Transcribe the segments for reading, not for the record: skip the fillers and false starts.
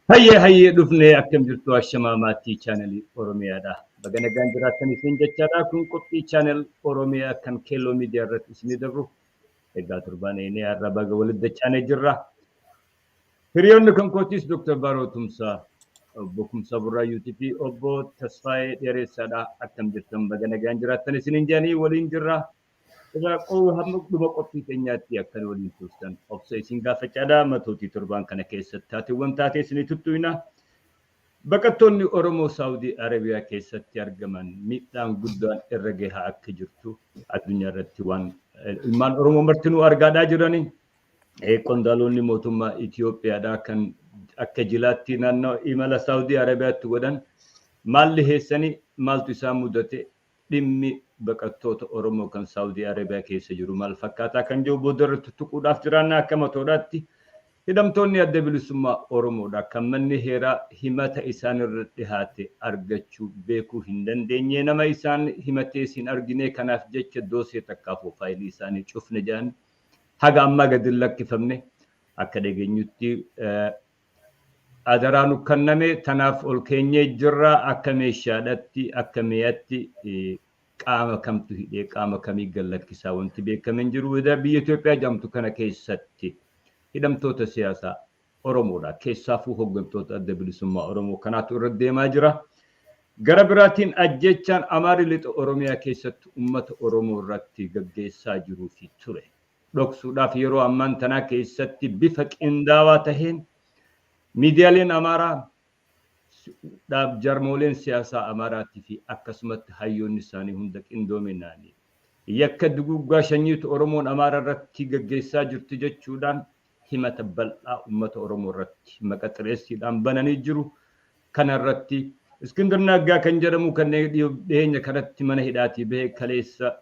Hayyee dhufnee akkam jirtu ashamaa maatii chaanelii Oromiyaadha. Baga nagaan jiraattan isin jechaadha. Kun qophii chaanel Oromiyaa kan keelloo miidiyaa irratti isinii dabru. Egaa torbaanee har'a baga walitti dachaanee jirra. Hiriyoonni kan kootis Dr. Baaroo Tumsaa, obbo Kumsaa Burraayyuutii fi obbo Tasfaayee Dheeressadha. Akkam jirtan baga nagaan jiraattan isiniin jedhanii waliin jirra. Egaa hamma dhuma qophii keenyaatti akkan waliin turtan obsa isin gaafachaadha. Matootii torbaan kana keessatti taateewwan taatee isinii tuttuina. Baqattoonni Oromoo Saawudii Arabiyaa keessatti argaman miidhaan guddaan irra gahaa akka jirtu addunyaa irratti waan ilmaan Oromoo martinuu argaadhaa jiranii. Qondaalonni mootummaa Itoophiyaadhaa kan akka jilaatti naannoo imala Saawudii Arabiyaatti godhan maal dhiheessanii maaltu isaan mudate dhimmi baqattoota Oromoo kan Saawudii Arabiyaa keessa jiru maal fakkaataa kan jiru booda irratti tuquudhaaf jiraanna akka matoodhaatti. Hidhamtoonni adda bilisummaa Oromoodha kan manni heeraa himata isaan irra dhihaate argachuu beekuu hin dandeenye nama isaan himatee isin argine kanaaf jecha doosee takkaafuu faayilii isaanii cufne jedhan haga ammaa gadi lakkifamne akka dhageenyutti adaraan kenname tanaaf ol keenyee jirra akka meeshaadhaatti akka mi'aatti qaama kamtu hidhee qaama kamii gallakkisaa wanti beekamen jiru biyya Itoophiyaa jedhamtu kana keessatti. Hidhamtoota siyaasaa Oromoodha. Keessaafuu hooggantoota adda bilisummaa Oromoo kanaatu irra deemaa jira. Gara biraatiin ajjechaan Amaaraa lixa Oromiyaa keessatti uummata Oromoo irratti gaggeessaa jiruu fi ture. Dhoksuudhaaf yeroo ammaan tanaa keessatti bifa qindaawaa taheen miidiyaaleen Amaaraa jarmooleen siyaasaa Amaaraatii fi akkasumatti hayyoonni isaanii hunda qindoominaanii yakka duguggaa shanyiitu Oromoon Amaaraa irratti gaggeessaa jirti jechuudhaan himata bal'aa uummata Oromoo irratti maqaxireessiidhaan bananii jiru. Kana irratti Iskindar Naggaa kan jedhamu kan dhiyeenya kanatti mana hidhaatii bahee kaleessa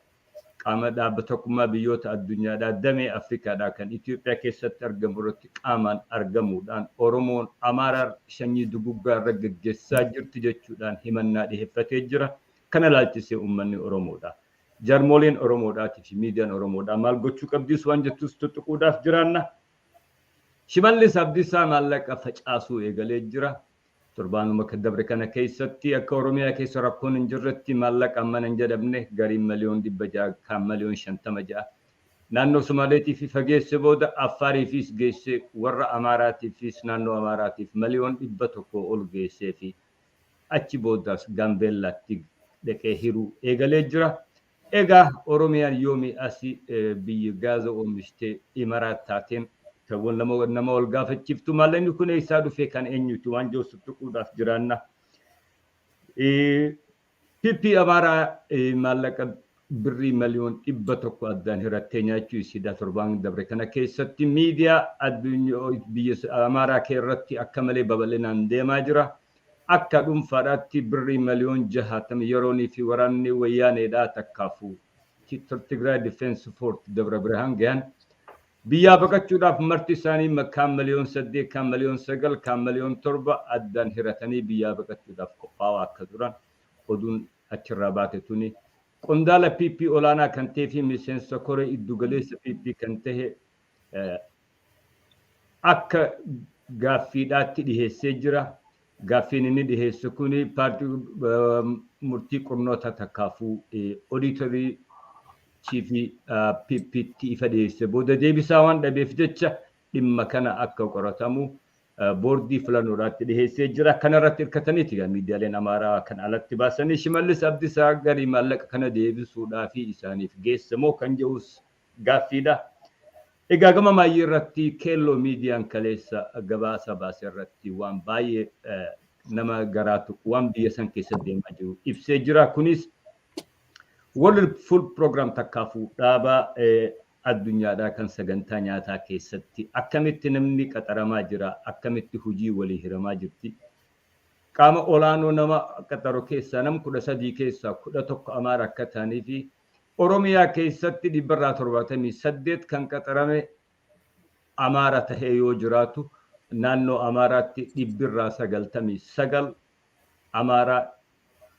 qaama dhaabbata tokkummaa biyyoota addunyaadhaa damee Afrikaadhaa kan Itoophiyaa keessatti argamu irratti qaamaan argamuudhaan Oromoon Amaaraa shanyii duguggaa irra gaggeessaa jirti jechuudhaan himannaa dhiyeeffatee jira. Kana ilaalchisee uummanni Oromoodha. Jarmooleen Oromoodhaatii fi miidiyaan Oromoodhaa maal gochuu qabdis waan jettus tuttuquudhaaf jiraanna. Shimallis Abdiisaa maallaqa facaasuu eegalee jira. Torbaanuma dabre kana keessatti akka Oromiyaa keessa rakkoon hin jirretti maallaqa amma hin jedhamne gariin miliyoon 600 kan miliyoon 56. Naannoo Somaaleetiif fageesse booda Affaariifis geesse warra Amaaraatiifis naannoo Amaaraatiif miliyoon 100 ol geessee fi achi boodas Gaambeellaatti dhaqee hiruu eegalee jira. Egaa Oromiyaan yoomii asii biyya gaaza oomishtee Imaraat taateen kan nama ol gaafachiiftu maallaqni kun eessaa dhufee kan eenyuti waan jiru tuquudhaaf jiraanna. PP Amaaraa maallaqa birrii miliyoon 100 addaan hirattee nyaachuu isiidha torbaan dabre kana keessatti miidiyaa addunyaa biyya Amaaraa keessatti akka malee babal'inaan deemaa jira. Akka dhuunfaadhaatti birrii miliyoon 60 yeroonii fi waraanni wayyaaneedhaa takkaafuu Tigraay Defense Force Dabra Birhaan gahan biyyaa baqachuudhaaf marti isaanii kaan miliyoon 8 kaan miliyoon 9 kaan miliyoon 7 addaan hiratanii biyyaa baqachuudhaaf qophaa'aa akka turan oduun achirraa baate tuni qondaala PP olaanaa kan ta'ee fi miseensa koree iddu galeessa PP kan ta'e akka gaaffiidhaatti dhiheessee jira. Gaaffiin inni dhiheesse kuni paartii murtii qurnoota takkaafuu ooditorii chiifi PPT ifa dhiyeesse booda deebisaa waan dhabeef jecha dhimma kana akka qoratamu boordii filannoodhaatti dhiheessee jira. Kana irratti hirkataniiti miidiyaaleen Amaaraa kan alatti baasanii Shimallis Abdiisaa garii maallaqa kana deebisuudhaaf isaaniif geessamoo kan jedhus gaaffiidha. Egaa gama maayyii irratti keelloo miidiyaan kaleessa gabaasa baase irratti waan baay'ee nama garaatu waan biyya san keessa deemaa jiru ibsee jira. Kunis World Food Program takkaafuu dhaabaa addunyaadhaa kan sagantaa nyaataa keessatti akkamitti namni qaxaramaa jira akkamitti hojii walii hiramaa jirti. Qaama olaanoo nama qaxaru keessaa nam 13 keessaa 11 Amaaraa akka ta'anii fi Oromiyaa keessatti 178 kan qaxarame Amaaraa tahee yoo jiraatu naannoo Amaaraatti 199 Amaaraa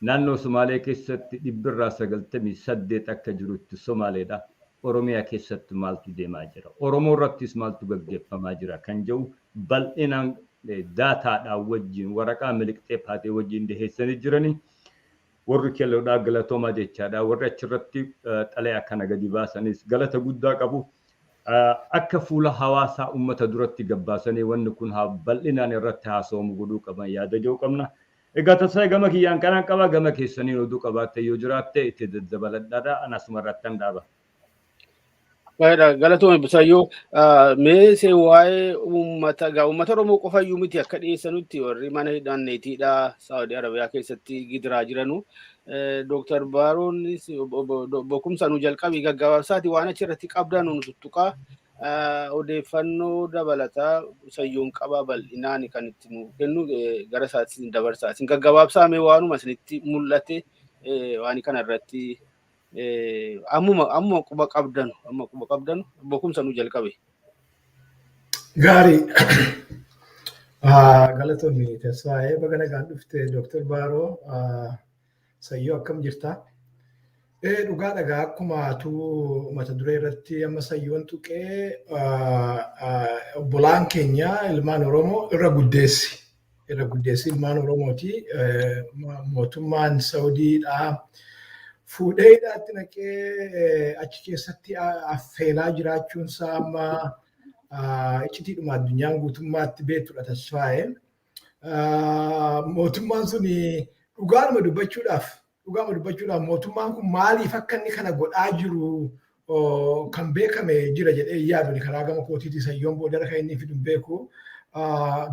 naannoo Somaalee keessatti 198 akka jirutti Somaaleedha. Oromiyaa keessatti maaltu deemaa jira? Oromoo irrattis maaltu gaggeeffamaa jira kan jedhu bal'inaan daataadhaan wajjin waraqaa miliqxee paatee wajjin dhiheessanii jiranii warri kelloodhaa galatoomaa jechaadha. Warri achirratti xalayaa kana gadi baasanis galata guddaa qabu. Akka fuula hawaasaa uummata duratti gabbaasanii wanni kun bal'inaan irratti haasa'amu godhuu qaban yaada jiru qabna. Egaa tasaa gama kiyyaan kanaan qaba gama keessanii oduu qabaatte yoo jiraatte itti daddabaladhaadha anasuma irratti handaaba. Galatoome Busayyoo meesee waa'ee uummata Oromoo qofayyuu miti akka dhiyeessanutti warri mana hidhanneetiidha Saawudii Arabiyaa keessatti gidiraa jiranu. Dr. Baaroonnis bokumsa nu jalqabii gaggabaabsaati waan achirratti qabdan nu tuttuqaa odeeffannoo dabalataa Busayyoon qaba bal'inaan kan itti nu kennu gara isaatti dabarsaa. Isin gaggabaabsaame waanuma isinitti mul'ate waan kana irratti amma quba qabdan bokumsa nu jalqabe. Gaarii galatoonni Tesfaayee baga nagaan dhufte Dr. Baaroo Sayyoo akkam jirta? Dhugaa dhagaa akkuma mata duree irratti amma Sayyoon tuqee obbolaan keenya ilmaan Oromoo irra guddeessi ilmaan Oromooti. Mootummaan Saawudiidhaa fuudhee hidhaatti naqee achi keessatti affeelaa jiraachuunsaa amma iccitiidhuma addunyaan guutummaatti beektudha Tesfaayee. Mootummaan suni dhugaadhuma dubbachuudhaaf mootummaan kun maaliif akka inni kana godhaa jiru kan beekame jira jedhee yaadu karaa gama kootiitii Sayyoon boodara kan inni fidu beeku.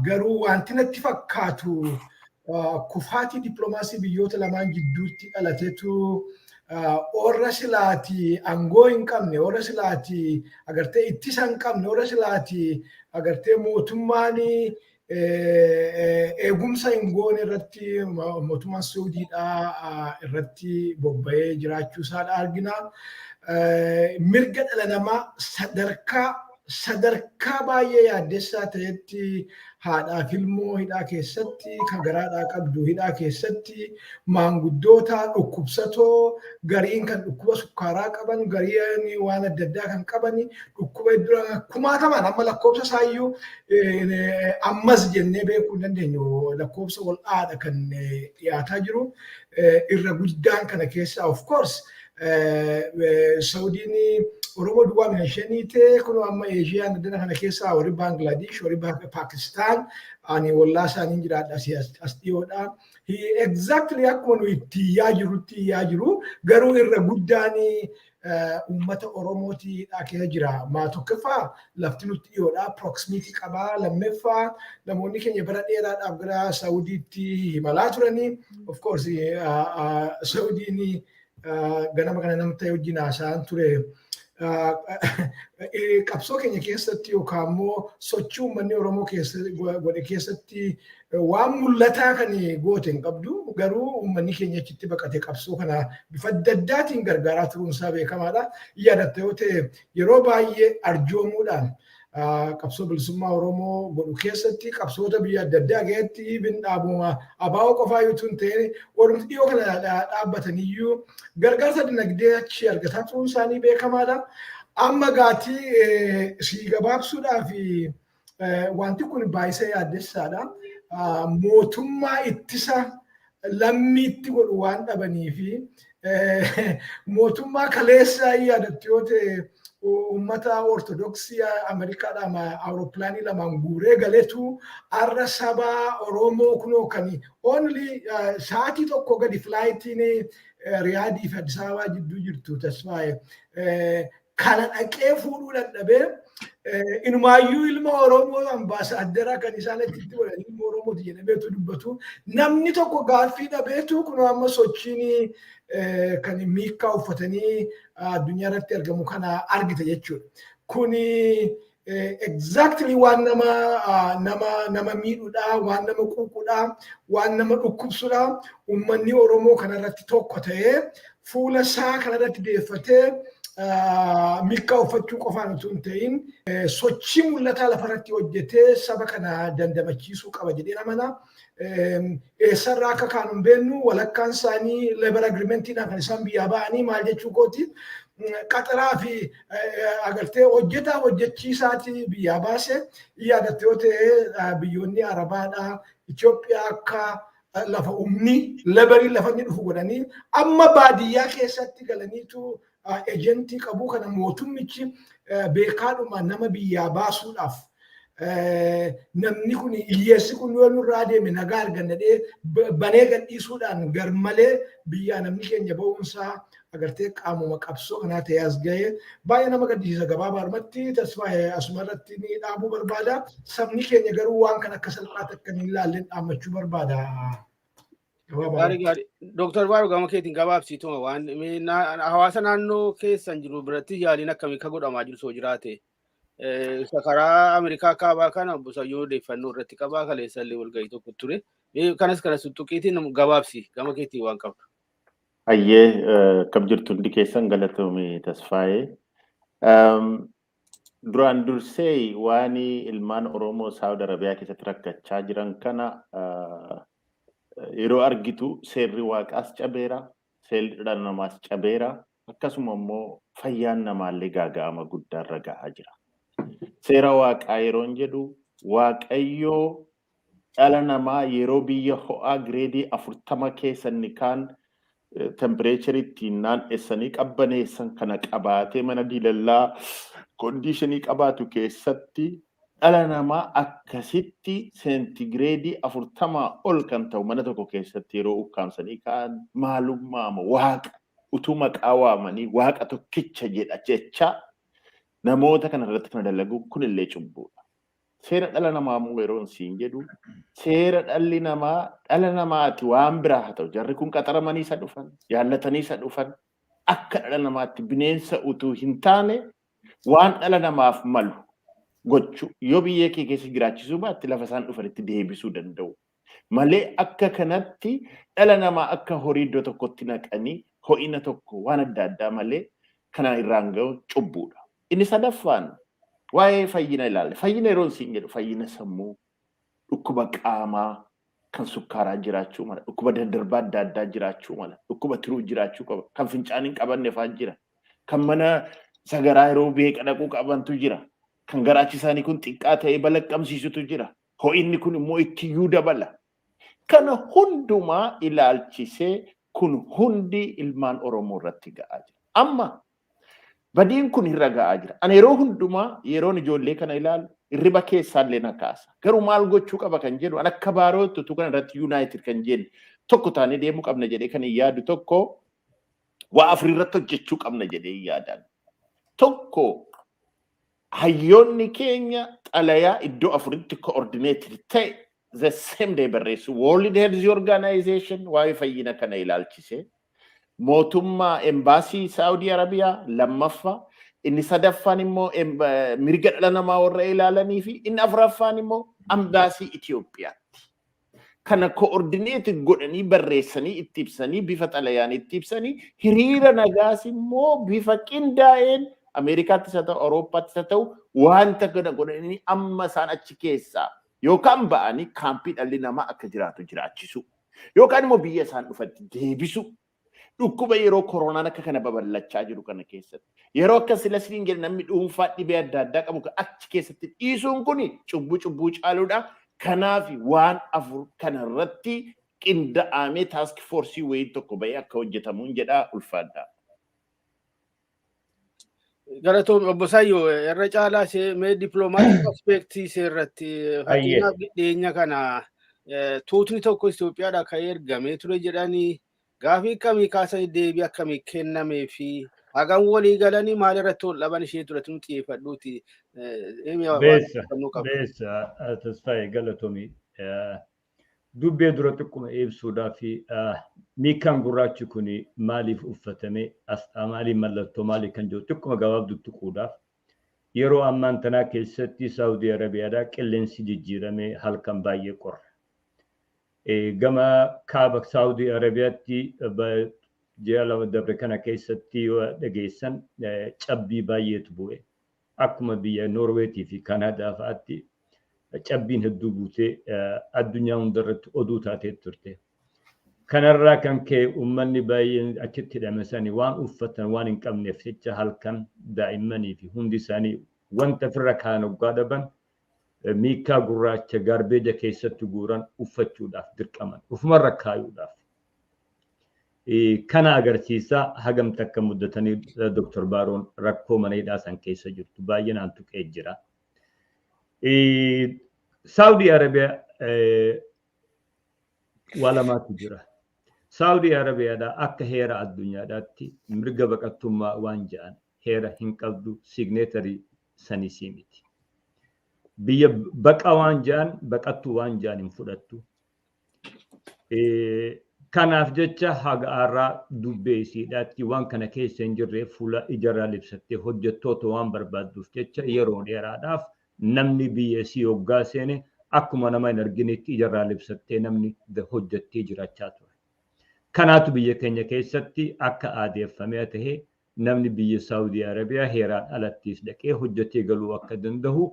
Garuu wanti natti fakkaatu kufaatii dippiloomaasii biyyoota lamaan gidduutti dhalateetu orra silaati aangoo hin qabne, orra silaati agartee ittisa hin qabne, orra silaati agartee mootummaan eegumsa hin goone irratti mootummaan Saawudiidhaa irratti bobba'ee jiraachuu isaadha argina. Mirga dhala namaa sadarkaa baay'ee yaaddessaa ta'etti haadhaaf ilmoo hidhaa keessatti kan garaadhaa qabdu hidhaa keessatti maanguddoota dhukkubsatoo gariin kan dhukkuba sukkaaraa qaban gariin waan adda addaa kan qaban dhukkuba kumaataman amma lakkoofsa isaayyuu ammas jennee beekuu hin dandeenyu lakkoofsa wal'aadha kan dhiyaataa jiru irra guddaan kana keessaa of course Saawudiin Oromoo duwwaa mina shaniite kun amma Eeshiyaan addana kana keessaa warri Baangladesh warri Pakistaan ani wallaa isaaniin jiraadha as dhiyoodha. Exactly akkuma nu itti yaa jiru garuu irra guddaan uummata Oromootiidha keessa jira. Maa tokkoffaa lafti nutti dhiyoodha. Proximity qabaa. Lammaffaa namoonni keenya bara dheeraadhaaf gara Saawudiitti imalaa turanii. Of course Saawudiin ganama kana nama ta'e wajjin haasa'an ture. Qabsoo keenya keessatti yookaan immoo sochii uummanni Oromoo godhe keessatti waan mul'ataa kan goote hin qabdu garuu uummanni keenya achitti baqatee qabsoo kana bifa adda addaatiin gargaaraa turuun isaa beekamaadha. Yaadatta yoo ta'e yeroo baay'ee arjoomuudhaan qabsoo bilisummaa Oromoo godhu keessatti qabsoota biyya adda addaa keessatti bindhaabuma abaa'oo qofaa yoo ta'e warreen dhiyoo kana dhaabbataniyyuu gargaarsa dinagdee achi argataa turuun isaanii beekamaadha. Amma gaatii si gabaabsuudhaaf wanti kun baay'ee yaaddessaadha. Mootummaa ittisa lammiitti godhu waan dhabanii fi mootummaa kaleessaa yaadatti yoo ta'e ummata ortodoksii Ameerikaadhaa awurooppilaanii lamaan guuree galetu arra sabaa Oromoo kunoo kan only sa'aatii tokko gadi filaayitiin Riyaadii fi Addis Ababaa jidduu jirtu Tesfaayee kana dhaqee fuudhuu dadhabee inumaayyuu ilma Oromoo ambaasaaddara kan isaan achitti godhan ilma Oromooti jedhameetu dubbatu. Namni tokko gaaffii dhabeetu kun amma sochiin kan miikaa uffatanii addunyaa irratti argamu kana argite jechuudha. Kuni exactly waan nama miidhuudha, waan nama quuquudha, waan nama dhukkubsuudha. Uummanni Oromoo kanarratti tokko ta'ee fuula isaa kanarratti deeffatee miikaa uffachuu qofaan osoo hin ta'in sochii mul'ataa lafarratti hojjetee saba kana dandamachiisuu qaba jedhee amana. Eessarraa akka kaanu hin beeknu walakkaan isaanii lebar agriimentiidhaan kan isaan biyyaa ba'anii maal jechuu kooti qaxaraa fi agartee hojjetaa hojjechiisaati biyyaa baase yaadatte yoo ta'e biyyoonni Arabaadhaa Itoophiyaa akka lafa umni labarii lafa inni dhufu godhanii amma baadiyyaa keessatti galaniitu ejentii qabu kana mootummichi beekaadhuma nama biyyaa baasuudhaaf namni kun hiyyeessi kun yoo nurraa deeme nagaa argannadhee banee gadhiisuudhaan garmalee biyyaa namni keenya ba'uunsaa agartee qaamuma qabsoo kanaa ta'e as ga'ee baay'ee nama gaddisiisa gabaabaadhumatti tasfaa'ee asumarratti ni dhaabuu barbaada. Sabni keenya garuu waan kan akka salphaatti akka hin ilaalleen dhaammachuu barbaada. Dr. Baaruu gama keetiin gabaabsiituma waan hawaasa naannoo keessan jiru biratti yaaliin akkamii akka godhamaa jiru soo jiraate. Karaa Ameerikaa kaabaa kana busayyoo odeeffannoo irratti qabaa kaleessallee walgahii tokko ture. Kanas kana tuttuqiitiin gabaabsi gama keetiin waan qabdu. Ayyee kam jirtu hundi keessan galatoomii tasfaa'ee. Duraan dursee waan ilmaan Oromoo Saawud Arabiyaa keessatti rakkachaa jiran kana yeroo argitu seerri waaqaas cabeera, seerri dhala namaas cabeera, akkasuma immoo fayyaan namaallee gaaga'ama guddaarra gahaa jira. Seera waaqaa yeroon jedhu waaqayyoo dhala namaa yeroo biyya ho'aa gireedii 40 keessanni kaan temperature ittiin naannessanii qabbaneessan kana qabaatee mana diilallaa kondiishinii qabaatu keessatti dhala namaa akkasitti seentigireedii 40 ol kan ta'u mana tokko keessatti yeroo ukkaamsanii kaan maalummaama waaqa utuu maqaa waamanii waaqa tokkicha jedha jecha namoota kana irratti kana dalagu kunillee cubbuudha. Seera dhala namaa immoo yeroo siin jedhu seera dhalli namaa dhala namaati waan biraa haa ta'u jarri kun qaxaramanii isa dhufan jaallatanii isa dhufan akka dhala namaatti bineensa utuu hin taane waan dhala namaaf malu gochuu yoo biyya kee keessa jiraachisuu baatte lafa isaan dhufanitti deebisuu danda'u. Malee akka kanatti dhala namaa akka horii iddoo tokkotti naqanii ho'ina tokko waan adda addaa malee kana irraan ga'u cubbuudha. Inni sadaffaan waa'ee fayyina ilaalla. Fayyina yeroon siin jedhu fayyina sammuu, dhukkuba qaamaa kan sukkaaraa jiraachuu mala, dhukkuba daddarbaa adda addaa jiraachuu mala, dhukkuba tiruu jiraachuu qaba, kan fincaan hin qabanne fa'aa jira, kan mana sagaraa yeroo beeqa dhaquu qabantu jira, kan garaachi isaanii kun xiqqaa ta'ee balaqqamsiisutu jira, ho'inni kun immoo ittiyyuu dabala. Kana hundumaa ilaalchisee kun hundi ilmaan Oromoo irratti ga'aa jira. Amma badiin kun irra ga'aa jira. Ani yeroo hundumaa yeroon ijoollee kana ilaalu irriba keessaallee na kaasa. Garuu maal gochuu qaba kan jedhu an akka baarootti utuu kana irratti United kan jennu tokko taanee deemuu qabna jedhee kan yaadu tokko waa afur irratti hojjechuu qabna jedhee yaadan. Tokko hayyoonni keenya xalayaa iddoo afuritti coordinated ta'e the same day barreessu. World Health Organization waa'ee fayyina kana ilaalchise. Mootummaa embaasii Saudi Arabiyaa lammaffaa inni sadaffaan immoo mirga dhala namaa warra ilaalanii fi inni afuraffaan immoo embaasii Itoophiyaatti. Kana coordinate godhanii barreessanii itti ibsanii bifa xalayaan itti ibsanii hiriira nagaas immoo bifa qindaa'een Ameerikaattis haa ta'u Awurooppaattis haa ta'u wanta kana godhanii amma isaan achi keessaa yookaan ba'anii kaampii dhalli namaa akka jiraatu jiraachisu yookaan immoo biyya isaan dhufatti deebisu. Dhukkuba yeroo koronaan akka kana babal'achaa jiru kana keessatti yeroo akka sila siin jedhe namni dhuunfaa dhibee adda addaa qabu achi keessatti dhiisuun kun cubbuu caaluudha. Kanaaf waan afur kana irratti qindaa'amee taask foorsii wayii tokko bahee akka hojjetamuun jedhaa ulfaadha. Galatoomii obbo Sayyoo irra caalaa ishee mee dippiloomaatiik aspeektii ishee irratti fakkeenyaaf dhiyeenya kana tuutni tokko Itoophiyaadhaa ka'ee ergamee ture jedhanii gaafii akkamii kaasan deebii akkamii kennamee fi hagam walii galanii maal irratti ol dhaban ishee turetti nu xiyyeeffadhuuti. Beessa tasfaa'ee galatoomii dubbee dura xiqquma ibsuudhaa fi miikaan gurraachi kun maaliif uffatame asxaa maalii mallattoo maalii kan jiru xiqquma gabaabduu tuquudhaaf yeroo ammaan tanaa keessatti Saawudii Arabiyaadhaa qilleensi jijjiiramee halkan baay'ee qorra. Gama kaaba Saawudii Arabiyaatti ji'a lama dabre kana keessatti yoo dhageessan cabbii baay'eetu bu'e. Akkuma biyya Noorweetii fi Kanaadaa fa'aatti cabbiin hedduu buutee addunyaa hundarratti oduu taatee turte. kanarraa kan kee uummanni baay'een achitti hidhamesanii waan uffatan waan hin qabneef jecha halkan daa'immanii fi hundi isaanii wanta firra kaan hoggaa dhaban miikaa gurraacha gaarbeeja keessatti guuran uffachuudhaaf dirqaman ufumarra kaayuudhaaf. Kana agarsiisaa hagam takka muddatanii Dr. Baaroon rakkoo mana hidhaa san keessa jirtu baay'inaan tuqee jira. Saudi Arabiyaa waa lamaatu jira. Saudi Arabiyaadhaa akka heera addunyaadhaatti mirga baqattummaa waan jedhan heera hin qabdu signeetarii sanisii miti. Biyya baqa waan jedhan baqattuu waan jedhan hin fudhattu. Kanaaf jecha haga har'aa dubbee isiidhaatti waan kana keessa hin jirree fuula ijarraa libsattee hojjettoota waan barbaadduuf jecha yeroo dheeraadhaaf namni biyya isii hoggaa seene akkuma nama hin arginetti ijarraa libsattee namni hojjettee jiraachaa ture. Kanaatu biyya keenya keessatti akka aadeeffamee tahee namni biyya Saudi Arabiyaa heeraan alattis dhaqee hojjetee galuu akka danda'u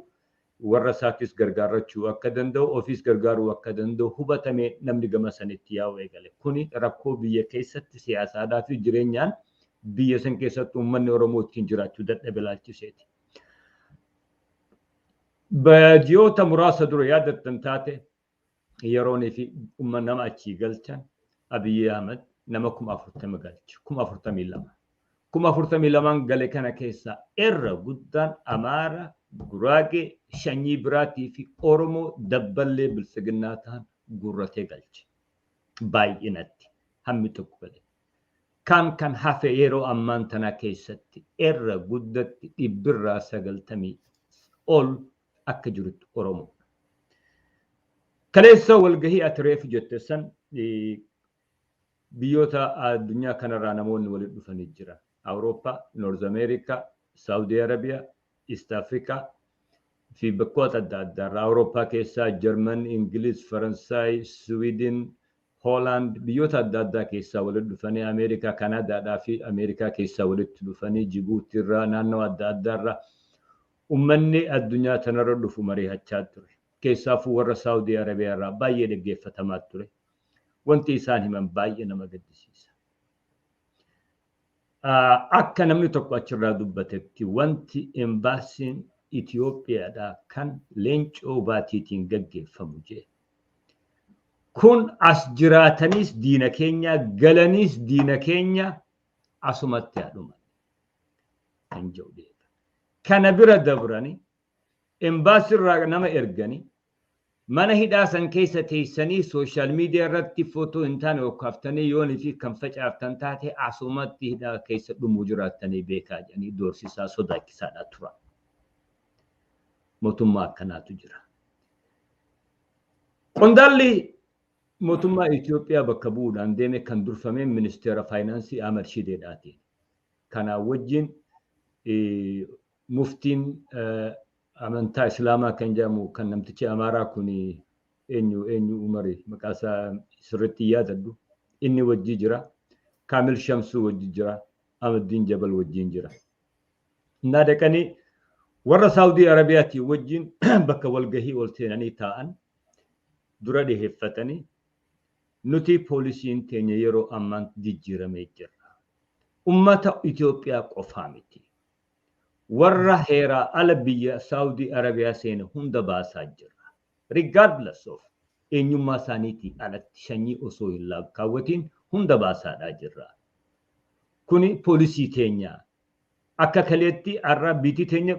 warra isaatis gargaarachuu akka danda'u ofiis gargaaruu akka danda'u hubatamee namni gama sanitti yaa'u eegale. Kuni rakkoo biyya keessatti siyaasaadhaa fi jireenyaan biyya san keessatti uummanni Oromoo ittiin jiraachuu dadhabe ilaalchiseeti. Bajioota muraasa dura yaadattan taate yeroonii fi nama achii galchan Abiy Ahmed nama 40,000 galche 42,000. 42,000 gale kana keessa irra guddaan Amaara, Guraagee, Shanyii biraatii fi Oromoo dabballee bilisiginnaa ta'an guurratee galche. Baay'inatti hammi tokko gale. Kan hafe yeroo ammaan tana keessatti irra guddatti 190 ol akka jirutti Oromoo. Kaleessa walgahii ati reefu jette san biyyoota addunyaa kanarraa namoonni walitti dhufanii jira. Awurooppaa, Noorz Ameerikaa, Saudi Arabiyaa, East Afrikaa fi bakkoota adda addaarraa Awurooppaa keessaa Jarman, Ingiliz, Faransaay, Swiidin, Hoolaand biyyoota adda addaa keessaa walitti dhufanii Ameerikaa, Kanaadaadhaa fi Ameerikaa keessaa walitti dhufanii Jibuutiirraa naannoo adda addaarraa uummanni addunyaa tanarra dhufu mari'achaa ture. Keessaafuu warra Saudi Arabiyaarraa baay'ee dhaggeeffatamaa ture. Wanti isaan himan baay'ee nama gaddisiisa. Akka namni tokko achirraa dubbatetti wanti embaasiin Itoophiyaadhaa kan leencoo baatiitiin gaggeeffamu jee. Kun as jiraatanis diina keenya galanis diina keenya asumatti haadhuman. Kan jedhu kana bira dabrani embaasiirraa nama ergani mana hidhaa san keessa teessanii sooshaal miidiyaa irratti footoo hin taane okkaaftanii yoonii fi kan facaaftan taate asumatti hidhaa keessa dhumuu jiraattanii beekaa jedhanii doorsisaa sodaachisaadhaa turan. Mootummaa akkanaatu jira. Qondaalli mootummaa Itoophiyaa bakka bu'uudhaan deeme kan durfameen ministeera faayinaansii Ahmad Shideedhaati. Kanaa wajjin muftiin amantaa Islaamaa kan jedhamu kan namtichi Amaaraa kun eenyu Umari maqaasaa sirriitti yaadadhu inni wajji jira. Kaamil Shamsuu wajji jira. Ahmadiin Jabal wajjin jira. Innaa dhaqanii warra Saudi Arabiyaatii wajjin bakka walgahii ol seenanii taa'an dura dhiheeffatanii nuti poolisiin teenya yeroo ammaan jijjiiramee jirra. Ummata Itoophiyaa qofaa miti. Warra heeraa ala biyya Saudi Arabiyaa seene hunda baasaa jirra. Regardless of eenyummaa isaaniitii alatti shanyii osoo hin lakkaawwatiin hunda baasaadhaa jirra. Kuni poolisii teenyaa. Akka kaleetti har'a biitii teenya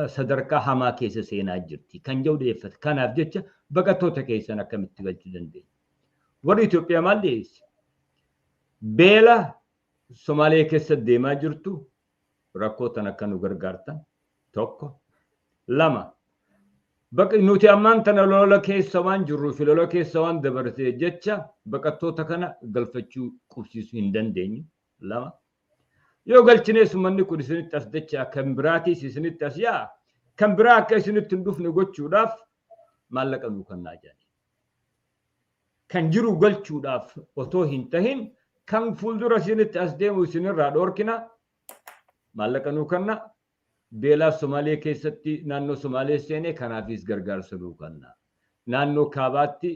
sadarkaa hamaa keessa seenaa jirti. Kan jedhu dhiyeeffate. Kanaaf jecha baqattoota keessan akkamitti galchuu dandeenya. Warri Itoophiyaa maal dhiyeesse? Beela Somaalee keessa deemaa jirtu rakkootan akka nu gargaartan tokko. Lama nuti ammaan tana lola keessa waan jirruu fi lola keessa waan dabarsee jecha baqattoota kana galfachuu qubsiisuu hin dandeenyu. Lama yoo galchinees manni kun isinitti as jecha kan biraatiis isinitti as yaa kan biraa akka isinitti hin dhufne gochuudhaaf maallaqa nuu kennaa jedhani. Kan jiru galchuudhaaf otoo hin tahin kan fuuldura isinitti as deemu isinirraa dhoorkina maallaqa nuu kennaa. Beelaa Somaalee keessatti naannoo Somaalee seenee kanaafis gargaarsa nuu kennaa. naannoo kaabaatti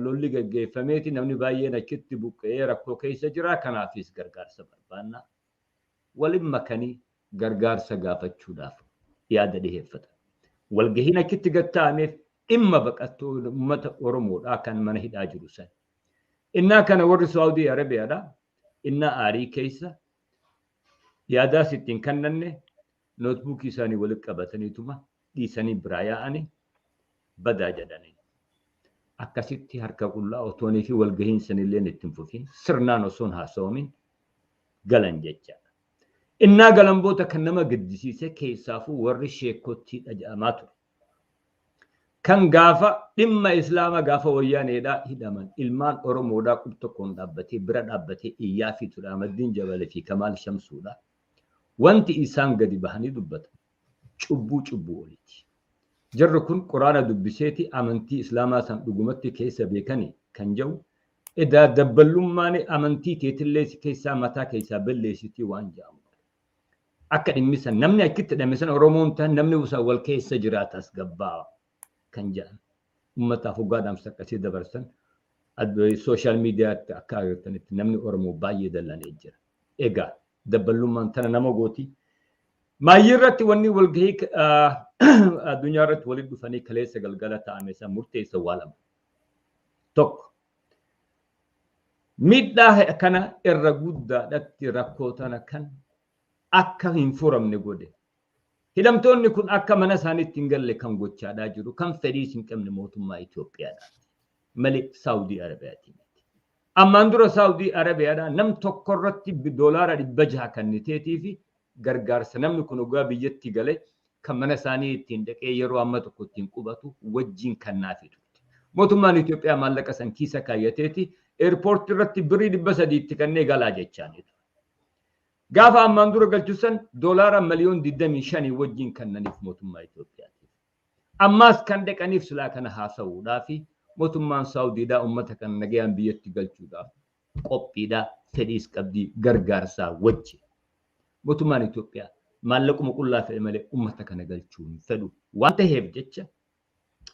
lolli gaggeeffameeti namni baay'een achitti buqqa'ee rakkoo keessa jira kanaafis gargaarsa barbaanna. Waliin makanii gargaarsa gaafachuudhaaf yaada dhiheeffatan. Walgahiin achitti gatta'ameef dhimma baqattuu uummata Oromoodhaa kan mana hidhaa jiru san. Innaa kana warri Saawudii Arabiyaadhaa innaa aarii keessa yaadaas ittiin kannanne nootbuukii isaanii walitti qabataniituma dhiisanii biraa yaa'anii badaa jedhanii. Akkasitti harka qullaa otoonii fi walgahiin sanillee ittiin fufiin sirnaan osoon haasa'umin galan jechaadha. Innaa galamboota kan nama gaddisiise keessaafuu warri sheekottii dhaja'amaa ture. Kan gaafa dhimma Islaamaa gaafa wayyaaneedhaa hidhaman ilmaan Oromoodhaa tokkoon dhaabbatee bira dhaabbatee iyyaa fi ture Ahmaddiin Jabalee fi Kamaal Shamsuudhaa. Wanti isaan gadi bahanii dubbatan cubbuu oliiti. Jarri kun Quraana dubbiseeti amantii Islaamaa san dhugumatti keessa beekanii kan jedhu edaa dabballummaan amantii teetillee keessaa mataa keessaa balleessitii waan jedhamu. Akka dhimmisan namni achitti dhimmisan Oromoon ta'an namni usaa wal keessa jiraatas gabbaa kan jedhan uummataaf hoggaadhaan saqqasii dabarsan sooshaal miidiyaatti akka agartanitti namni Oromoo baay'ee dallanee jira. Egaa dabballummaan tana nama gooti. Maayyii irratti wanni walgahii addunyaa irratti walitti dhufanii kaleessa galgala ta'ame san murteessa waa lama. Tokko miidhaa kana irra guddaadhatti rakkoo tana kan akka hin furamne godhe. Hidhamtoonni kun akka mana isaaniitti hin galle kan gochaadhaa jiru kan fedhiis hin qabne mootummaa Itoophiyaadhaa malee Saawudii Arabiyaati. Ammaan dura Saawudii Arabiyaadhaa nam tokko irratti doolaara 600 kenniteetii fi gargaarsa namni kun ogaa biyyatti galee kan mana isaanii ittiin dhaqee yeroo amma tokko ittiin qubatu wajjin kannaafi turte. Mootummaan Itoophiyaa maallaqa san kiisa kaayyateeti eerpoortii irratti birrii 300 itti kennee galaa jechaaniitu. Gaafa ammaan dura galchusan doolaara miliyoon 25 wajjin kannaniif mootummaa Itoophiyaati. Ammaas kan dhaqaniif silaa kana haasa'uudhaa fi mootummaan Saawudiidhaa uummata kan nagayaan biyyatti galchuudhaaf qophiidhaa fedhiis qabdii gargaarsaa wajji. Mootummaan Itoophiyaa maallaquma qullaa fedhe malee uummata kana galchuu hin fedhu. Waan ta'eef jecha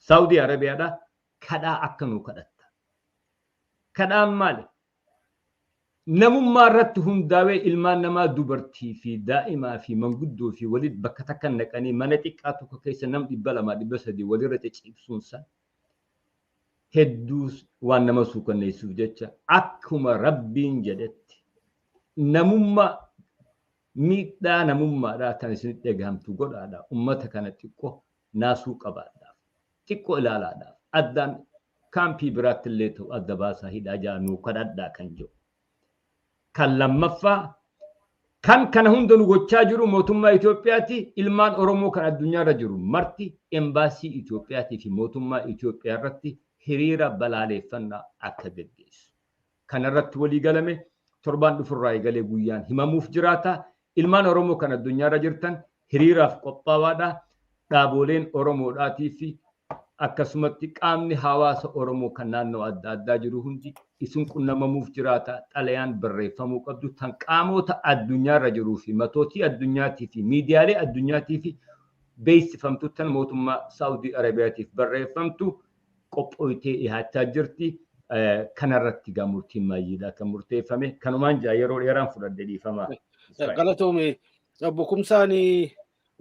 Saawudii Arabiyaadhaa kadhaa akka nuu kadhatta. Kadhaan maali? Namummaa irratti hundaa'ee ilmaan namaa dubartii fi daa'imaa fi manguddoo fi walitti bakka takka naqanii mana xiqqaa tokko keessa nam 200-300 walirra ciciibsuun san hedduu waan nama suukanneessuuf jecha akkuma Rabbiin jedhetti namummaa miidhaa namummaadhaa kan isin dhagahamtu godhaadha. Uummata kana xiqqoo naasuu qabaadhaaf xiqqoo ilaalaadhaaf addaan kaampii biraatti illee ta'u adda baasaa hidhaa jaanuu kadhadhaa kan jiru. Kan lammaffaa kan kana hunda nu gochaa jiru mootummaa Itoophiyaati ilmaan Oromoo kan addunyaarra jiru marti embaasii Itoophiyaatii fi mootummaa Itoophiyaa irratti hiriira balaaleffannaa akka gaggeessu. Kana irratti walii galame torbaan dhufurraa eegalee guyyaan himamuuf jiraata. Ilmaan Oromoo kan addunyaarra jirtan hiriiraaf qophaawaadha. Dhaaboleen Oromoodhaatii fi akkasumatti qaamni hawaasa Oromoo kan naannoo adda addaa jiru hundi isin qunnamamuuf jiraata. Xalayaan barreeffamuu qabdu tan qaamota addunyaarra jiruu fi matootii addunyaatii fi miidiyaalee addunyaatii fi beeksifamtu tan mootummaa Saawudii Arabiyaatiif barreeffamtu qophooytee dhiyaachaa jirti. Kanarratti gaa murtiin maayyiidhaa kan murteeffame. Kanumaan jaa yeroo dheeraan fudhadhe dhiifamaa. Galatoome obbo Kumsaanii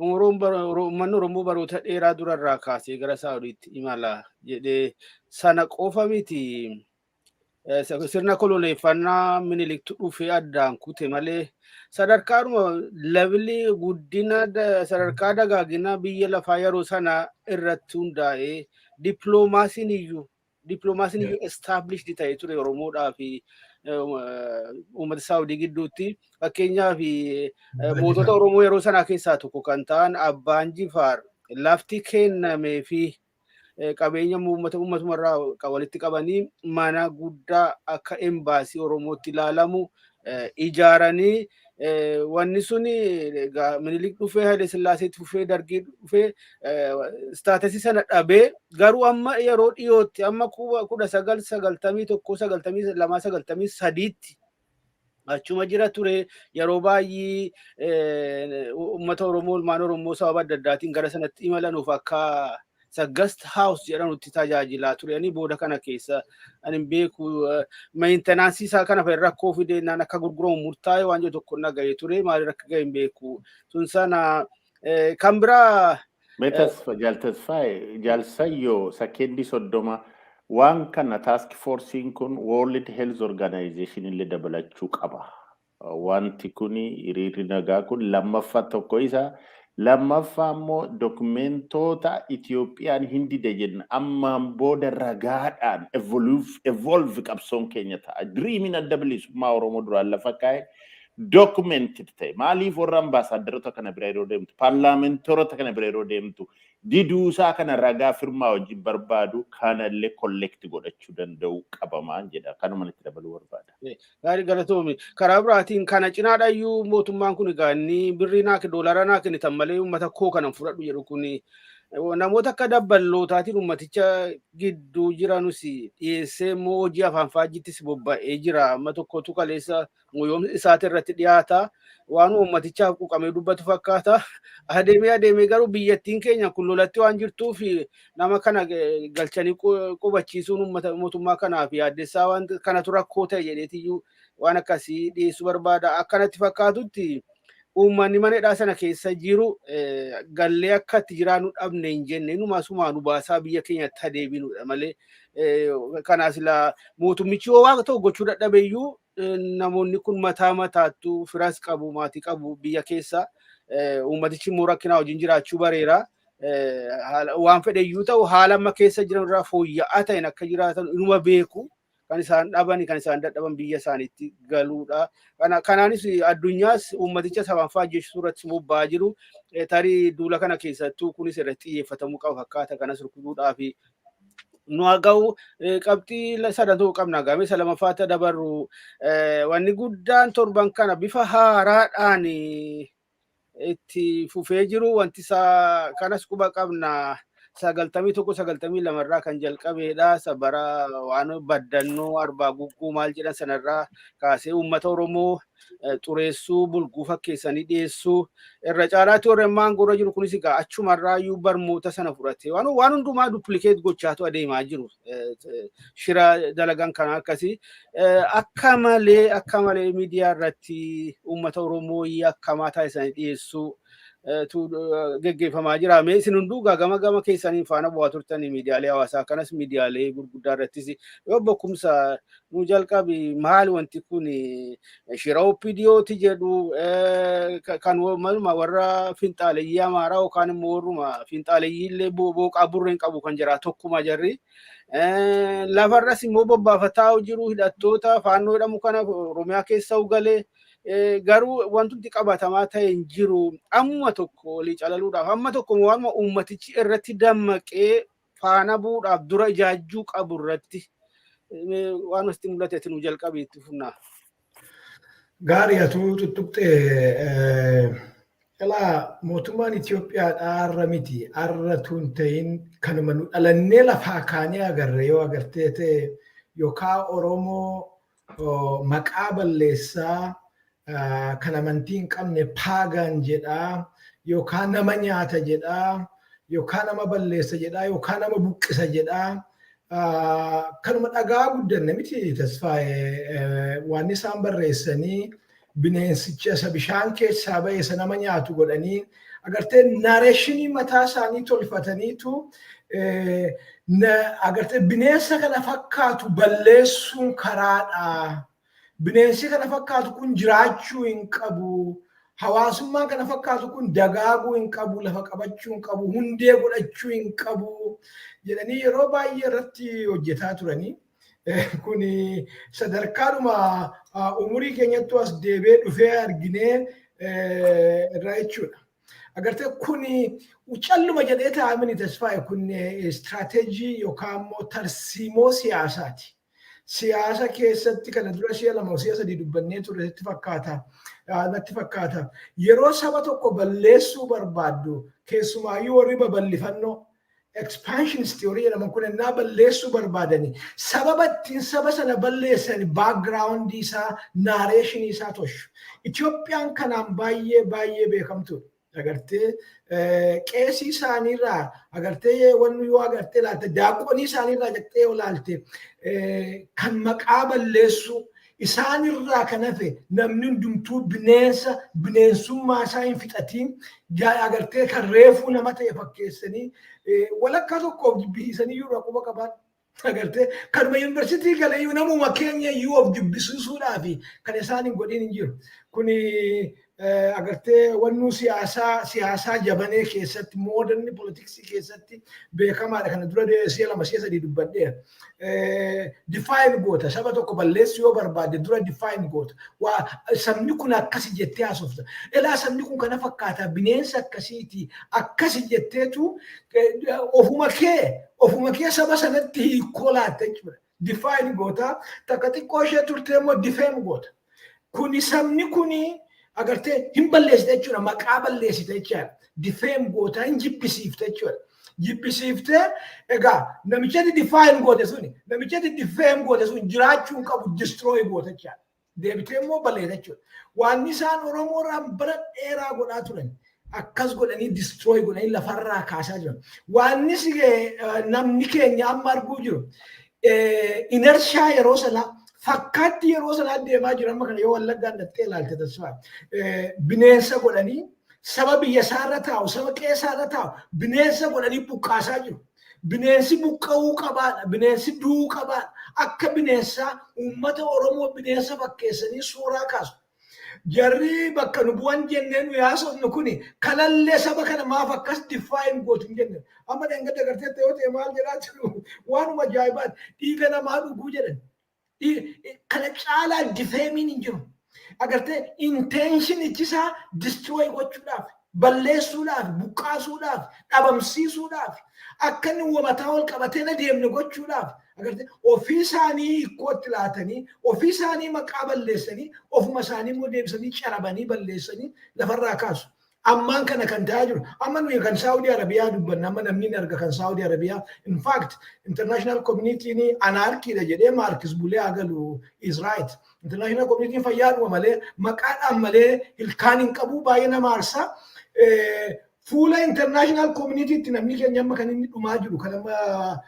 uummanni Oromoo baroota dheeraa durarraa kaasee gara Saawudiitti imala jedhee sana qofa miti. Sirna koloneeffannaa Miniliktu dhufee addaan kute malee sadarkaadhuma levelii guddina sadarkaa dagaagina biyya lafaa yeroo sana irratti hundaa'ee dippiloomaasiin iyyuu established ta'ee ture Oromoodhaa fi uummata Saawudii gidduutti. Fakkeenyaaf mootota Oromoo yeroo sanaa keessaa tokko kan ta'an Abbaan Jifaar lafti kennamee fi qabeenya uummatuma walitti qabanii mana guddaa akka embaasii Oromootti ilaalamu ijaaranii wanni suni Minilik dhufee Haile Sillaaseetti dhufee Dargii dhufee staatasii sana dhabee garuu amma yeroo dhiyootti amma 1991-92-93 achuma jira ture. Yeroo baay'ee uummata Oromoo ilmaan Oromoo sababa adda addaatiin gara sanatti imalanuuf akka guest house jedhanutti tajaajilaa ture. Ani booda kana keessa ani beeku maintenance isaa kana fa rakkoo fide naan akka gurguramu murtaa'e waan tokko nagahee ture maal rakka ga'e beeku. Sun sana kan biraa Jalsayyoo Sakendi Soddoma waan kana task forcein kun World Health Organization illee dabalachuu qaba. Wanti kuni hiriirri nagaa kun lammaffaa tokko isa lammaffaa immoo dokumentoota Itiyoophiyaan hindi jenna ammaan booda ragaadhaan evolve qabsoon keenya ta'a. Dreaming adda bilisummaa Oromoo duraan lafa kaa'e documented ta'e maaliif warra ambaasaaddarota kana bira yeroo deemtu paarlaamentoroota kana bira yeroo deemtu diduusaa kana ragaa firmaa wajjin barbaadu kanallee collect godhachuu danda'u qabamaan jedha kanuma itti dabaluu barbaada. Gaarii galatoomi karaa biraatiin kana cinaadhayyuu mootummaan kun egaa inni birrii naaf doolara naaf kennitan malee uummata koo kanan fudhadhu jedhu kuni namoota akka dabballootaatiin ummaticha gidduu jiranus dhiyeessee immoo hojii afaan faajjittis bobba'ee jira amma tokkotu kaleessa yoom isaati irratti dhiyaata waan ummatichaaf quuqamee dubbatu fakkaata adeemee garuu biyyattiin keenya kun lolatti waan jirtuuf nama kana galchanii qubachiisuun ummata mootummaa kanaaf yaaddessaa waan kanatu rakkoo ta'e jedheetiyyuu waan akkasii dhiyeessuu barbaada akkanatti fakkaatutti uummanni manedhaa sana keessa jiru gallee akka itti jiraannu dhabne hin jenne inuma sumaanu baasaa biyya keenyatti adeebinuudha malee kanaas ilaa mootummichi yoo waaqa ta'u gochuu dadhabeeyyuu namoonni kun mataattu firas qabu maatii qabu biyya keessa uummatichi immoo rakkinaa wajjin jiraachuu bareera waan fedheyyuu ta'u haala amma keessa jiran irraa fooyya'aa ta'een akka jiraatan inuma beeku kan isaan dhaban kan isaan dadhaban biyya isaaniitti galuudha. Kanaanis addunyaas uummaticha sabaan faajjeessuu irratti bobba'aa jiru. Tarii duula kana keessattuu kunis irratti xiyyeeffatamuu qaba fakkaata kanas rukutuudhaaf nu haga'u qabxii sadantuu qabna gaame salamaffaata dabarru wanni guddaan torban kana bifa haaraadhaan itti fufee jiru wanti isaa kanas quba qabna. 91 lamarraa kan jalqabeedha sabara waan baddannoo arbaa gugguu maal jedhan sanarraa kaasee uummata Oromoo xureessuu bulguu fakkeessanii dhiyeessuu irra caalaatti warreen gurra jiru kunis egaa achumarraa iyyuu barmoota sana fudhate waan hundumaa duplikeet gochaatu adeemaa jiru shira dalagan kana akkasii akka malee miidiyaa irratti uummata Oromoo yakkamaa taasisanii dhiyeessuu geggeeffamaa jira. Mee isin hunduu gama keessanii faana bu'aa turtanii miidiyaalee hawaasaa kanas miidiyaalee gurguddaa irrattis yoo bokkumsa nu jalqabi maal wanti kun shira OPDO'ti jedhu kan warra finxaaleeyyii Amaaraa yookaan immoo warruma finxaaleeyyii illee booqaa burreen qabu kan jira tokkuma jarri. Lafarras immoo bobbaafataa jiru hidhattoota faannoo jedhamu kana Oromiyaa keessa ugalee garuu wanti qabatamaa ta'e hin jiru amma tokko olii calaluudhaaf amma tokko waan uummatichi irratti dammaqee faana bu'uudhaaf dura ijaajjuu qabu irratti waan wasti mul'ateetti nu jalqabeetti fufnaa. Gaarii atuu tuttuqxee ilaa mootummaan Itoophiyaadhaa har'a miti har'a tun ta'in kanuma nu dhalannee lafaa kaanee agarre yoo agartee ta'e yookaan Oromoo maqaa balleessaa kan amantii hin qabne paagan jedhaa yookaan nama nyaata jedhaa yookaan nama balleessa jedhaa yookaan nama buqqisa jedhaa kanuma dhagaa guddanne miti tasfaa'ee waan isaan barreessanii bineensicha isa bishaan keessaa ba'e isa nama nyaatu godhanii agartee naareeshinii mataa isaanii tolfataniitu agartee bineensa kana fakkaatu balleessuun karaadhaa. Bineensi kana fakkaatu kun jiraachuu hin qabu. Hawaasummaan kana fakkaatu kun dagaaguu hin qabu, lafa qabachuu hin qabu, hundee godhachuu hin qabu jedhanii yeroo baay'ee irratti hojjetaa turanii. Kun sadarkaadhuma umurii keenyattuu as deebee dhufee arginee irraa jechuudha. Agartee kun calluma jedhee taa'amini tasfaa'e kun istiraateejii yookaan immoo tarsiimoo siyaasaati. Siyaasa keessatti kana dura si'a lama si'a sadii dubbannee turre natti fakkaata. Yeroo saba tokko balleessuu barbaaddu keessumaayyuu warri babal'ifannoo expansionist theory jedhaman kun ennaa balleessuu barbaadanii sababa ittiin saba sana balleessan background isaa narration isaa toshu. Itoophiyaan kanaan baay'ee beekamtu. agartee qeesii isaaniirraa agartee wanni yoo agartee laalte daaqonii isaaniirraa jettee yoo laalte kan maqaa balleessu isaanirraa kan hafe namni hundumtuu bineensummaa isaa hin fixatiin agartee kan reefuu nama ta'e fakkeessanii walakkaa tokkoof jibbisiisanii yoo rakkoo qaban agartee kanuma yuunivarsiitii galee iyyuu namuma keenya iyyuu of jibbisiisuudhaaf kan isaan hin godhin hin jiru. Kuni agartee wannu siyaasaa jabanee keessatti mooderni politiksii keessatti beekamaadha. Kana dura si'a lama si'a sadii dubbadheera. Define goota saba tokko balleessu yoo barbaade dura define goota. Waa sabni kun akkasi jettee haasofta. Ilaa sabni kun kana fakkaata bineensa akkasiiti akkasi jetteetu ofuma kee saba sanatti hiikoo laatte jechuudha. Define goota takka xiqqoo ishee turtee immoo defame goota. Kuni sabni kuni agartee hin balleessite jechuudha maqaa balleessite jechuudha. Defame goota hin jibbisiifte jechuudha. Jibbisiiftee egaa namichatti define goote suni namichatti defame goote suni jiraachuu hin qabu destroy goota jechuudha. Deebitee immoo balleessa jechuudha. Waan isaan Oromoorraan bara dheeraa godhaa turan akkas godhanii destroy godhanii lafarraa kaasaa jiran. Waan namni keenya amma arguu jiru inershaa yeroo sanaa fakkaatti yeroo sanaa deemaa jiran amma kana yoo Wallaggaan dhattee ilaalte tasfaa bineensa godhanii saba biyya isaarra taa'u saba qeessaarra taa'u bineensa godhanii buqqaasaa jiru. Bineensi buqqa'uu qabaadha. Bineensi du'uu qabaadha. Akka bineensaa uummata Oromoo bineensa fakkeessanii suuraa kaasu. Jarri bakka nu bu'an jennee nu yaasofnu kuni kanallee saba kana maaf akkas define gootu hin jenne. Amma dhangada agartee yoo ta'e maal jedhaa jiru waanuma ajaa'ibaati dhiiga namaa dhuguu jedhan. Kana caalaa defaming hin jiru. Agartee intention ichisaa destroy gochuudhaaf balleessuudhaaf buqqaasuudhaaf dhabamsiisuudhaaf akka inni wamataa ol qabatee na deemne gochuudhaaf agartee ofii isaanii hiikootti laatanii ofii isaanii maqaa balleessanii ofuma isaanii immoo deebisanii carabanii balleessanii lafarraa kaasu. Ammaan kana kan ta'aa jiru. Amma nuyi kan Saudi Arabiyaa dubbanna amma namni ni arga kan Saudi Arabiyaa. In fact, international community ni anarkiidha jedhee Marcus Bulee agalu is right. International community fayyaadhuma malee maqaadhaan malee ilkaan hin qabu baay'ee nama aarsa. Fuula international community itti namni keenya amma kan inni dhumaa jiru kan amma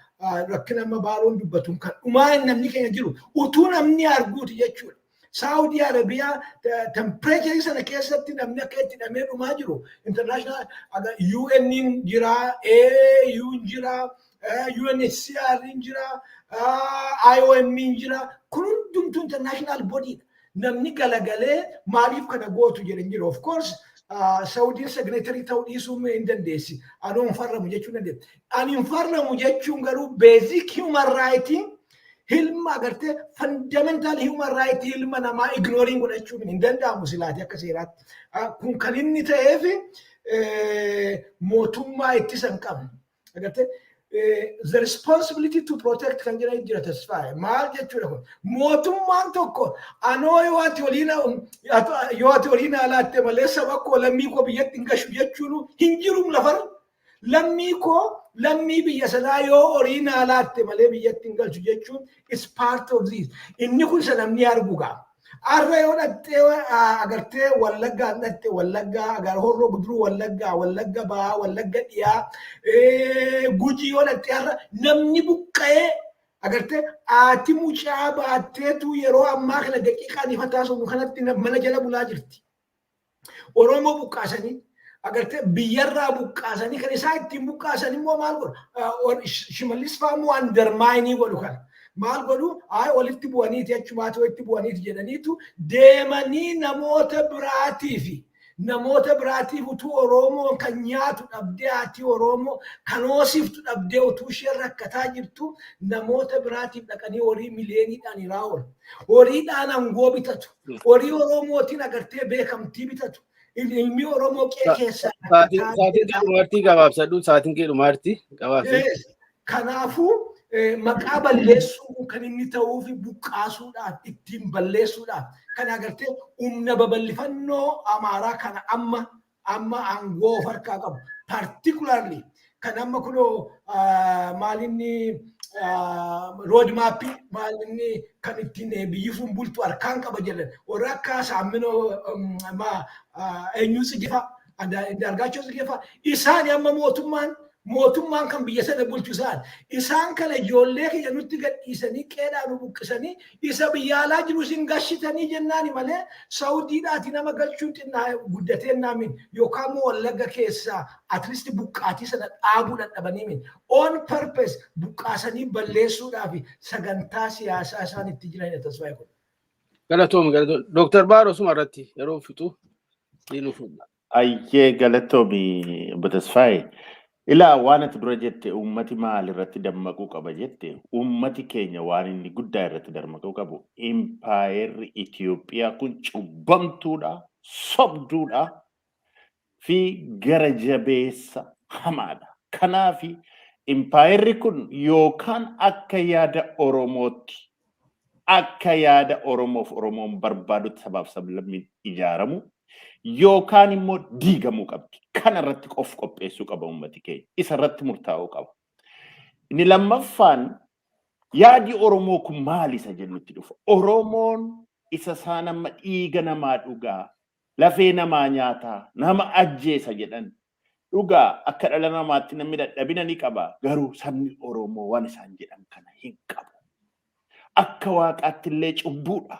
rakkina amma baaroon dubbatu kan dhumaa namni keenya jiru utuu namni arguuti jechuudha. Saudi Arabia temperature sana keessatti namni akka itti dhamee dhumaa jiru international UN jira, AU jira, UNHCR jira, IOM jira. Kun hundumtuu international body namni galagalee maaliif kana gootu jedhan jiru. Of course Saudi signatory ta'uu dhiisuu hin dandeessi. Ani hin farramu jechuun dandeessi. Ani hin farramu jechuun garuu basic human right hilma agartee fundamental human right hilma namaa ignoring godhachuun hin danda'amu silaati akka seeraatti. Kun kan inni ta'eef mootummaa ittisa hin qabne. Agartee the responsibility to protect kan jedhan jira tasfaa. Maal jechuudha kun mootummaan tokko anoo yoo ati waliin alaatte malee saba koo lammii koo biyyatti hin gashu jechuun hin jiru lafarra. Lammii biyya sanaa yoo waliin alaatte malee biyyatti hin galchu jechuun is part of this. Inni kun namni argu gaa. Arra yoo dhattee agartee Wallaggaa dhattee Wallaggaa agar Horroo Guduruu Wallagga Bahaa Wallagga Dhiyaa Gujii yoo dhattee arra namni buqqa'ee agartee ati mucaa baatteetu yeroo ammaa kana daqiiqaan ifa taasisu kanatti mana jala bulaa jirti. Oromoo buqqaasanii agartee biyyarraa buqqaasanii kan isaa ittiin buqqaasan immoo maal godhu Shimallis Faamoo undermine godhu kana. Maal godhu walitti bu'aniiti achumaatti walitti bu'aniiti jedhaniitu deemanii namoota biraatiif utuu Oromoo kan nyaatu dhabdee ati Oromoo kan hoosiftu dhabdee utuu isheen rakkataa jirtu namoota biraatiif dhaqanii horii miliyooniidhaan irraa oolu. Horiidhaan aangoo bitatu. Horii Oromootiin agartee beekamtii bitatu. Ilmi Oromoo keessaa. Saatiin dhumartii gabaabsadhu saatiin dhumartii gabaabsadhu. Kanaafuu maqaa balleessuu kan inni ta'uu fi buqqaasuudhaaf ittiin balleessuudhaaf kan agartee humna babal'ifannoo Amaaraa kana amma aangoo of harkaa qabu. Particularly kan amma kunoo maalinni roadmaappii maalinni kan ittiin biyyi sun bultu harkaan qaba jedhan warra akka Saaminoo eenyuusi jifa Andaargaachoo Tsiggee isaan amma mootummaan kan biyya sana bulchu isaan kana ijoollee kiyya nutti gadhiisanii qeedhaan nu buqqisanii isa biyya alaa jiru isin gashitanii jennaani malee Saawudiidhaati nama galchuun xinnaa guddatee naamin yookaan immoo Wallagga keessaa at least buqqaatii sana dhaabuu dadhabanii min on purpose buqqaasanii balleessuudhaaf sagantaa siyaasaa isaan itti jiran tasfaa kun. Galatoom Dr. Baaroo suma irratti yeroo fixu diinuu fuudha. Ayyee galatoomi Batasfaayi. Ilaa waan ati dura jette uummati maal irratti dammaquu qaba jette uummati keenya waan inni guddaa irratti dammaquu qabu impaayerri Itoophiyaa kun cubbamtuudha sobduudha fi gara jabeessa hamaadha. Kanaaf impaayerri kun yookaan akka yaada Oromootti akka yaada Oromoof Oromoon barbaadutti sabaaf sablammiin ijaaramu yookaan immoo diigamuu qabdi. Kana irratti qopheessuu qaba uummati keenya. Isa irratti murtaa'uu qaba. Inni lammaffaan yaadi Oromoo kun maal isa jennutti dhufa? Oromoon isa isaan amma dhiiga namaa dhugaa, lafee namaa nyaataa, nama ajjeesa jedhan dhugaa akka dhala namaatti namni dadhabina ni qaba. Garuu sabni Oromoo waan isaan jedhan kana hin qabu. Akka waaqaatti illee cubbuudha.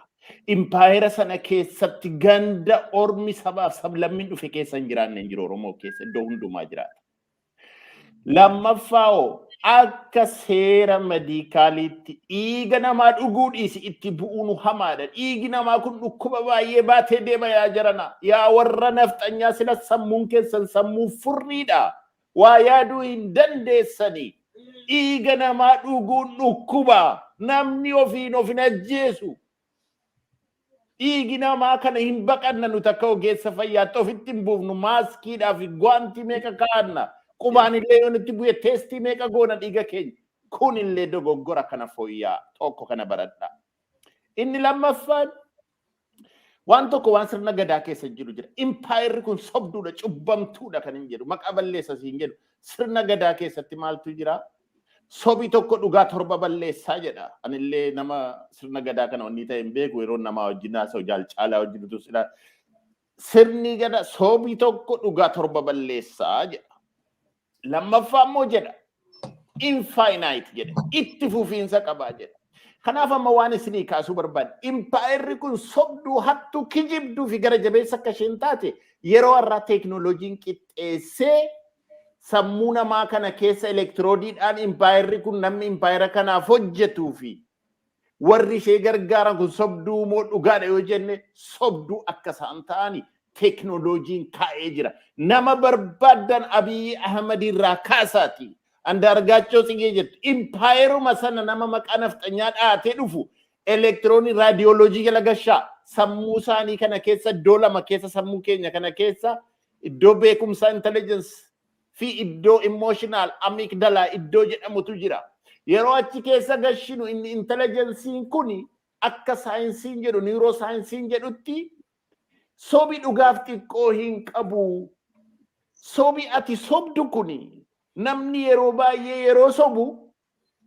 Impaayera sana keessatti ganda ormi sabaaf sablammiin dhufe keessa hin jiraanne hin jiru Oromoo keessa iddoo hundumaa jiraata. Lammaffaa akka seera medikaaliitti dhiiga namaa dhuguu dhiisi itti bu'uun hamaadha. Dhiigi namaa kun dhukkuba baay'ee baatee deema yaa jarana. Yaa warra nafxanyaa sila sammuun keessan sammuu furriidha. Waa yaaduu hin dandeessanii. Dhiiga namaa dhuguun dhukkuba. Namni ofiin ofin ajjeesu. Dhiigi namaa kana hin baqanna nuti akka ogeessa fayyaatti ofitti hin buufnu maaskiidhaaf gwaantii meeqa kaa'anna qubaan illee yoo nutti bu'e teestii meeqa goona dhiiga keenya kun illee dogoggora kana fooyyaa tokko kana baradha. Inni lammaffaan waan tokko waan sirna gadaa keessa jiru jira. Impaayerri kun sobduudha cubbamtuudha kan hin jedhu maqaa balleessa siin jedhu sirna gadaa keessatti maaltu jira? Sobi tokko dhugaa torba balleessaa jedha. Anillee nama sirna gadaa kana onni ta'e hin beeku yeroo namaa wajjin haasa'u jaalcaalaa wajjin utuu sila sirni gadaa sobi tokko dhugaa torba balleessaa jedha. Lammaffaa immoo jedha infinite jedha itti fufiinsa qabaa jedha. Kanaaf amma waan isinii kaasuu barbaade impaayerri kun sobduu hattuu kijibduu fi gara jabeessa akka isheen taate yeroo har'aa teeknooloojiin qixxeessee sammuu namaa kana keessa elektiroodiidhaan impaayerri kun namni impaayera kanaaf hojjetuu fi warri ishee gargaaran kun sobduu moo dhugaadha yoo jenne sobduu akka isaan ta'ani teeknooloojiin kaa'ee jira. Nama barbaadan Abiy Ahmad irraa kaasaati. Andaargaachoo Tsiggee jettu impaayeruma sana nama maqaa nafxanyaa dhaatee dhufu elektiroonii raadiyooloojii jala gashaa sammuu isaanii kana keessa iddoo lama keessa sammuu keenya kana keessa iddoo beekumsaa intelligence fi iddoo emotional amygdala iddoo jedhamutu jira. Yeroo achi keessa gashinu inni intelligensiin kuni akka saayinsiin jedhu niirosaayinsiin jedhutti sobi dhugaaf xiqqoo hin qabu. Sobi ati sobdu kuni namni yeroo baay'ee yeroo sobu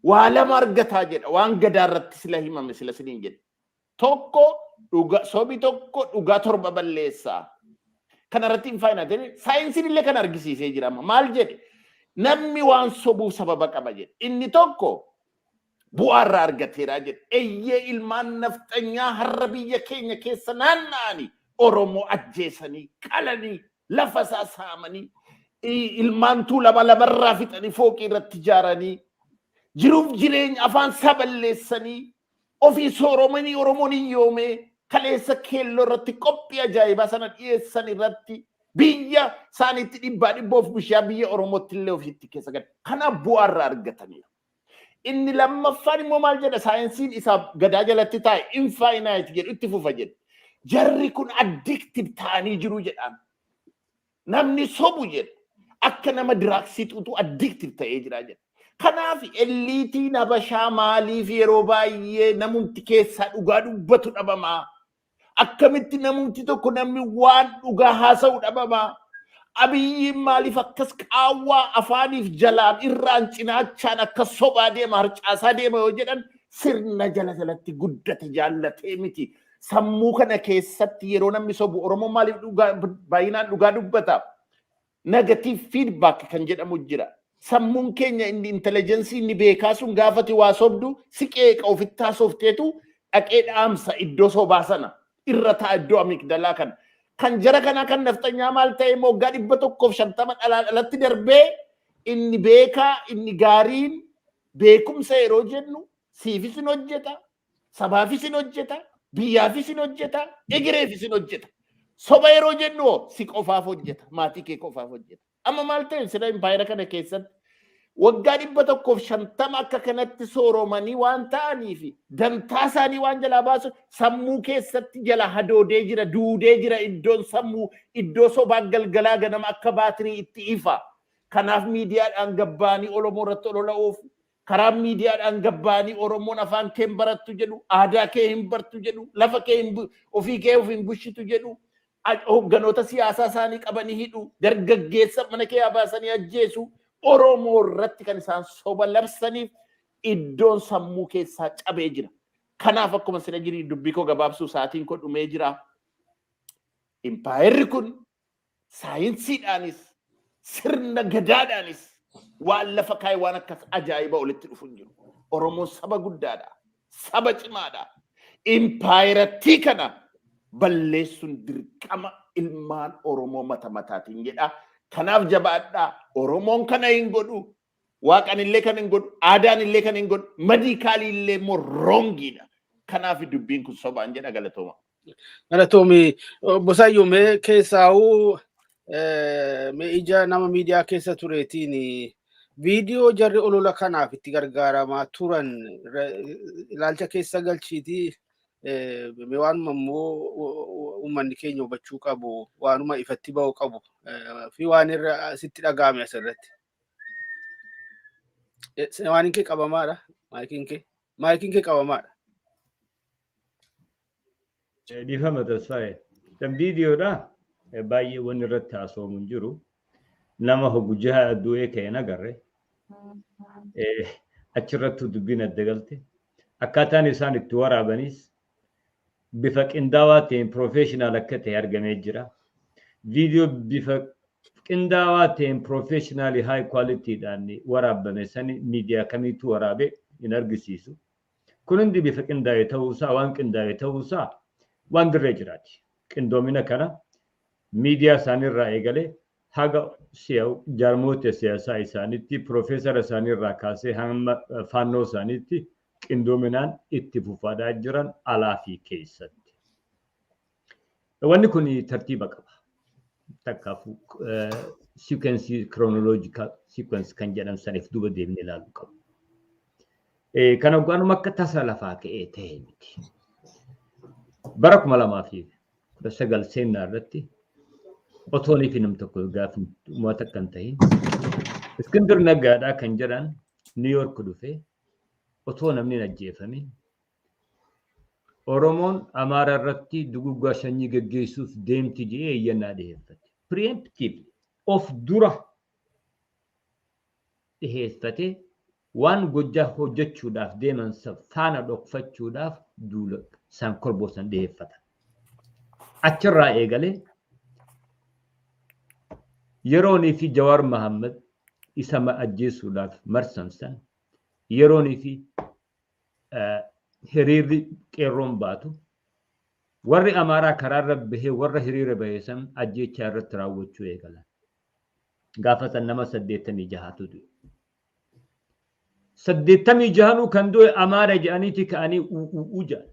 waa lama argataa jedha waan gadaa irratti sila himame sila siniin jedhe. Tokko sobi tokko dhugaa torba balleessaa. Kana irratti hin faayinaa saayinsiin illee kan argisiisee jira maal jedhe namni waan sobuuf sababa qaba jedhe. Inni tokko bu'aarraa argateera jedhe. Eeyyee ilmaan nafxanyaa har'a biyya keenya keessa naanna'anii Oromoo ajjeesanii qalanii lafa isaa saamanii ilmaan tuulama lamarraa fixanii fooqii irratti ijaaranii jiruuf jireenya afaan isaa balleessanii ofii sooromanii Oromoon hiyyoomee kaleessa keelloo irratti qophii ajaa'ibaa sana dhiyeessan irratti biyya isaaniitti dhibboof bishaan biyya Oromootti illee ofiitti keessa gad. Kana bu'aarraa argataniiru. Inni lammaffaan immoo maal jedha saayinsiin isaa gadaa jalatti taa'e infinite jedhu itti fufa jedhe. Jarri kun addictive ta'anii jiru jedhaan. Namni sobu jedha. Akka nama diraaksii xuuxuu addictive ta'ee jira jedha. Kanaaf eliitiin Habashaa maaliif yeroo baay'ee namumti keessaa dhugaa dubbatu dhabamaa? Akkamitti namumti tokko namni waan dhugaa haasa'u dhabamaa? Abiyyiin maaliif akkas qaawwaa afaaniif jalaan irraan cinaachaan akkas sobaa deema harcaasaa deema yoo jedhan sirna jalatti guddate jaallatee miti. Sammuu kana keessatti yeroo namni sobu Oromoo maaliif baay'inaan dhugaa dubbata? negative feedback kan jedhamu jira. Sammuun keenya inni intelligence inni beekaa sun gaafati waa sobdu si qeeqa ofitti haasofteetu dhaqee dhaamsa iddoo sobaa sana irra ta'a iddoo amigdalaa kana. Kan jara kana kan naftanyaa maal ta'e moggaa 150 alatti darbee inni beekaa inni gaariin beekumsa yeroo jennu siifis hin hojjeta, sabaafis hin hojjeta, biyyaafis hin hojjeta, egereefis hin hojjeta. Soba yeroo jennu si qofaaf hojjeta, maatii kee qofaaf hojjeta. Amma maal ta'e sida impaayera kana keessatti waggaa 150 akka kanatti sooromanii waan ta'aniif dantaa isaanii waan jalaa baasu sammuu keessatti jala hadoodee jira, duudee jira iddoon sammuu iddoo sobaa galgalaa ganama akka baatirii itti ifa. Kanaaf miidiyaadhaan gabbaanii Oromoo irratti olola oofu. Karaa miidiyaadhaan gabbaanii Oromoon afaan kee hin barattu jedhu, aadaa kee hin bartu jedhu, lafa kee ofii kee of hin bushitu jedhu. Hogganoota siyaasaa isaanii qabanii hidhu, dargaggeessa mana kee baasanii ajjeesu. Oromoo irratti kan isaan soba labsaniif iddoon sammuu keessaa cabee jira. Kanaaf akkuma sina jirii dubbii koo gabaabsuu sa'aatiin koo dhumee jira. Impaayerri kun saayinsiidhaanis sirna gadaadhaanis waan lafa kaa'e waan akkas ajaa'iba olitti dhufu hin jiru. Oromoon saba guddaadha. Saba cimaadha. Impaayerattii kana balleessuun dirqama ilmaan Oromoo mata mataatiin jedha. Kanaaf jabaadhaa Oromoon kana hin godhu, waaqan illee kan hin godhu, aadaan illee kan hin godhu, madikaalii illee immoo roongiidha. Kanaaf dubbiin kun sobaan jedha galatooma. Galatoomi Bosaayyoo mee keessaa'uu mee ija nama miidiyaa keessa tureetiin viidiyoo jarri olola kanaaf itti gargaaramaa turan ilaalcha keessa galchiitii mee waanuma immoo uummanni keenya hubachuu qabu, waanuma ifatti ba'uu qabu fi waan irra sitti dhaga'ame asirratti. Waan kee qabamaadha. Maayikiin kee qabamaadha. Dhiifama tasfaa'e. Kan viidiyoodha baay'ee wanni irratti haasa'amu hin jiru. Nama hoggu jaha du'ee ka'een agarre. Achirratti dubbiin adda galte. Akkaataan isaan itti waraabanis bifa qindaawaa ta'een professional akka ta'e argamee jira. Viidiyoo bifa qindaawaa ta'een professionally high quality'dhaan waraabame sani miidiyaa kamiitu waraabe hin argisiisu. Kun hundi bifa qindaa'e ta'uusaa waan qindaa'e ta'uusaa waan dirree jiraati. Qindoomina kana miidiyaa isaaniirraa eegalee haga jaarmoota siyaasaa isaaniitti profeesara isaaniirraa kaasee hamma faannoo isaaniitti qindoominaan itti fufaadhaa jiran alaa fi keessatti. Wanni kun tartiiba qaba. Takkaafuu sequence chronological sequence kan jedhamu saniif duuba deemnee ilaaluu qabu. Kana ogaanuma akka tasa lafaa ka'ee ta'e miti. Bara 2009 seenaa irratti otoonii fi nam tokko gaafa uummata kan ta'in Iskindir Naggaadhaa kan jedhan New York dhufee otoo namni hin ajjeefamin Oromoon Amaara irratti duguggaa sanyii gaggeessuuf deemti jedhee eeyyannaa dhiyeeffate. Preemptive of dura dhiyeeffate waan gojjaa hojjechuudhaaf deeman faana dhokfachuudhaaf duula isaan korboosan dhiyeeffatan. Achirraa eegalee yeroonii fi Jawaar Mahammad isa ajjeesuudhaaf marsamsan yeroonii fi hiriirri qeerroon baatu warri Amaaraa karaarra bahee warra hiriira bahee san ajjechaa irratti raawwachuu eegalan. Gaafa san nama 86tu du'e. 86 kan du'e Amaara jedhaniiti ka'anii jedhan.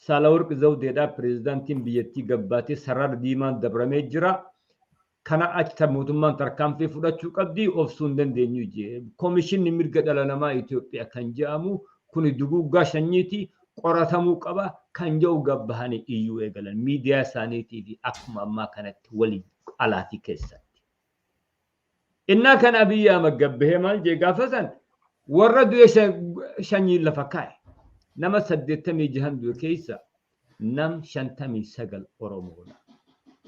Saalaworq Zawudeedhaa pireezidaantiin biyyattii gabbaatee sarara diimaan dabramee jira. Kana achi mootummaan tarkaanfii fudhachuu qabdi obsuu hin dandeenyu jee. Koomishinni mirga dhala namaa Itoophiyaa kan jedhamu kuni duguggaa sanyiiti qoratamuu qaba kan jedhu gabbahanii iyyuu eegalan miidiyaa isaaniitii fi akkuma ammaa kanatti waliin alaa fi keessatti. Innaa kana Abiyyi Ahmad gabbahee maal jee gaafa san warra du'e sanyii lafa kaa'e. Nama 86 du'e keessa nam 59 Oromoodha.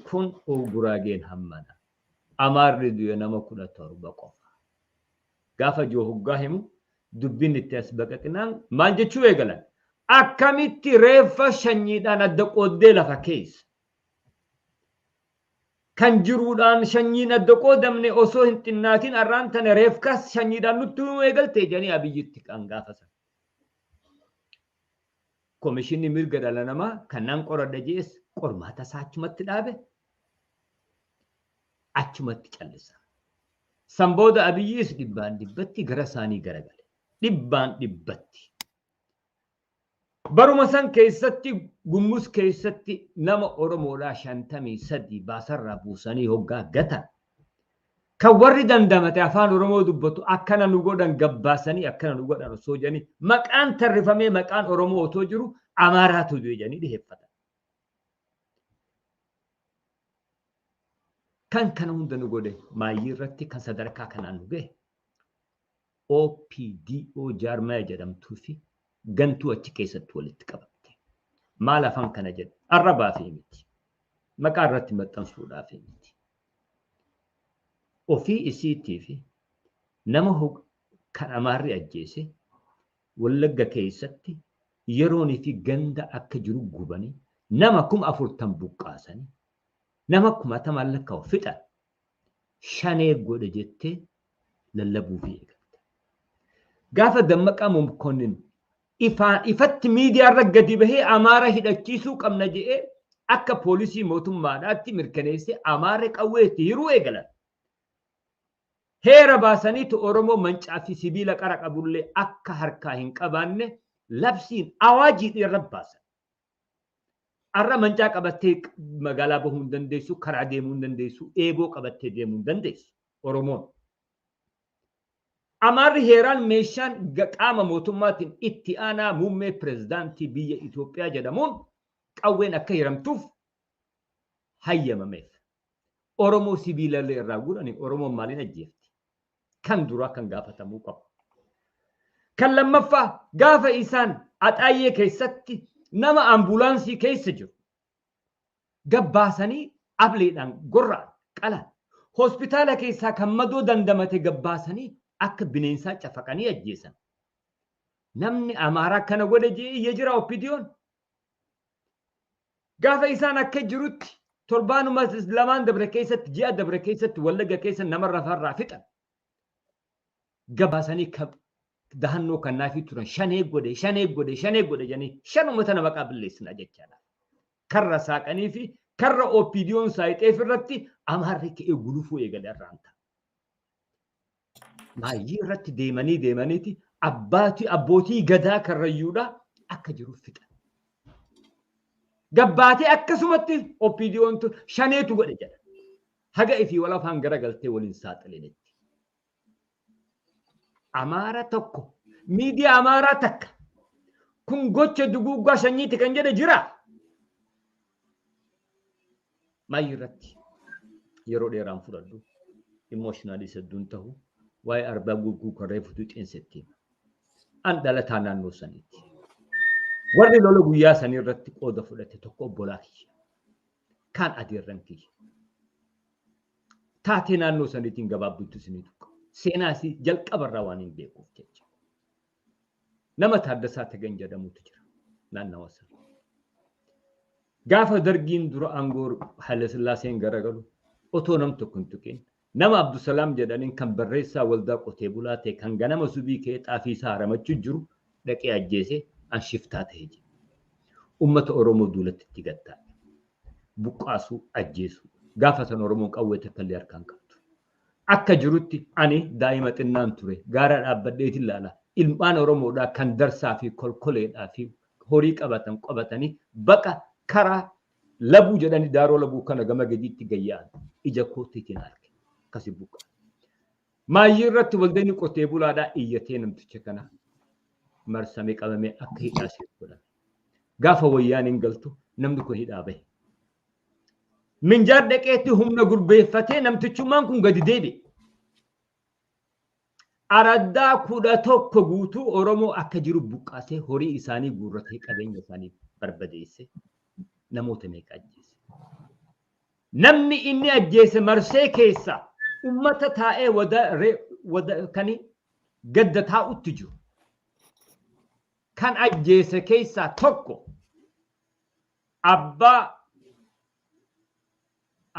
Kun Guraageen hammana. Amaarri du'e nama 17 qofa. Gaafa joo hoggaa himu dubbiin itti as baqaqinaan maal jechuu eegalan? Akkamitti reeffa sanyiidhaan adda qooddee lafa keessa. kan jiruudhaan sanyiin adda qoodamne osoo hin xinnaatiin arraan tana reefkas sanyiidhaan nutti eegalte jedhanii abiyyitti kan gaafatan. Komishinni mirga dhala namaa kannaan qoradha jees qormaata isaa achumatti dhaabe achumatti callisa. San booda abiyyiis dhibbaan dhibbatti gara isaanii garagale. Dhibbaan dhibbatti. Baruma san keessatti gummus keessatti nama Oromoodhaa 53 baasarraa buusanii hoggaa gatan. Kan warri dandamate afaan Oromoo dubbatu akkana nu godhan gabbaasanii akkana nu godhan osoo jedhanii maqaan tarrifamee maqaan Oromoo otoo jiru Amaaraatu jedhanii dhiheeffatan. Kan kana hunda nu godhe maayyii irratti kan sadarkaa kanaan nu gahe OPDO jaarmaya jedhamtuu fi gantuu achi keessatti walitti qabamte. Maal afaan kana jedhu arrabaa fi miti. Maqaa irratti maxxansuudhaaf miti. Ofii isiitii fi nama kan Amaarri ajjeese Wallagga keessatti yeroonii fi ganda akka jiru gubanii nama 40,000 buqqaasanii nama 10,000 lakkaa'u fixan shanee godhe jettee lallabuu fi eegalte. Gaafa Dammaqaa Mokonnin ifatti miidiyaa irra gadi bahee Amaara hidhachiisuu qabna jedhee akka poolisii mootummaadhaatti mirkaneessee Amaara qawweetti hiruu eegalan. Heera baasaniitu Oromoo mancaa fi sibiila qara qabullee akka harkaa hin qabaanne labsiin awaajii irra baasan. Arra mancaa qabattee magaalaa bahuu hin dandeessu, karaa deemuu hin dandeessu, eeboo qabattee deemuu hin dandeessu Oromoon. Amaarri heeraan meeshaan qaama mootummaatiin itti aanaa muummee pirezidaantii biyya Itoophiyaa jedhamuun qawween akka hiramtuuf hayyamameef. Oromoo sibiilallee irraa guuranii Oromoon maaliin ajjeefti? Kan duraa kan gaafatamuu qabu. Kan lammaffaa gaafa isaan Axaayyee keessatti nama ambulaansii keessa jiru gabbaasanii ableedhaan gorraan qalan. Hospitaala keessaa kan madoo dandamate gabbaasanii akka bineensaa cafaqanii ajjeesan. Namni Amaaraa kana godhe jee jira OPDO'n. Gaafa isaan akka jirutti torbaanuma lamaan dabre keessatti ji'a dabre keessatti Wallagga keessa nama rafarraa fixan. Gabbaasanii dahannoo kannaafii turan shanee godhe jedhanii shanuma tana maqaa balleessina jechaadha. Karra saaqanii fi karra OPDO'n saayixeef irratti Amaarri ka'ee gulufuu eegale irraan ta'a. Maayyii irratti deemaniiti abbootii gadaa karrayyuudha akka jiru fixan. Gabbaatee akkasumatti OPDO'n tun shaneetu godhe jedha. Haga ifii wal afaan garagaltee waliin saaxilenetti. Amaara tokko miidiyaa Amaaraa takka kun gocha duguuggaa sanyiiti kan jedhe jira. Maayyii irratti yeroo dheeraan fudhadhu imooshinaali sedduun ta'u waa'ee arbaa gugguu kan reefutu xeensetti. An dhalataa naannoo saniiti. Warri lola guyyaa sanii irratti qooda fudhate tokko obbolaa kiyya. Kaan adeerran kiyya. Taatee naannoo saniitiin gabaabduutti isinii tuqa. Seenaas jalqabarraa waan hin beekuuf jecha. Nama Taaddasaa Tagan jedhamutu jira naannawa sana. Gaafa dargiin dura aangoo Hayilasillaaseen garagalu otoo nam tokko hin tuqin nama Abdusalaam jedhaniin kan barreessaa waldaa qotee bulaa ta'e kan ganama subii ka'ee xaafii isaa haramachuu jiru dhaqee ajjeesee an shiftaa ta'ee jira. Uummata Oromoo duulatti itti gattaa'e. Buqqaasuu ajjeesuu gaafa san Oromoon qawwee takkallee harkaan qabdu. Akka jirutti ani daa'ima xinnaan ture gaara dhaabbadheetiin ilaala. Ilmaan Oromoodhaa kan darsaa fi kolkoleedhaa fi horii qabatanii baqa karaa labuu jedhanii daaroo labuu kana gama gadiitti gayyaan ija kootiitiin arge. Akkasii buqqaa. Maayyii irratti waldeenii qotee bulaadhaa iyyatee namticha kana marsamee qabamee akka hidhaa seetu godhame. Gaafa wayyaan hin galtu namni kun hidhaa bahe. Minjaar dhaqeetti humna gurbeeffatee namtichummaan kun gadi deebi'e. Araddaa 11 guutuu Oromoo akka jiru buqqaasee horii isaanii guurratee qabeenya isaanii barbadeesse namoota meeqa ajjeese. Namni inni ajjeese marsee keessa ummata taa'ee kan gadda taa'utti jiru. Kan ajjeese keessaa tokko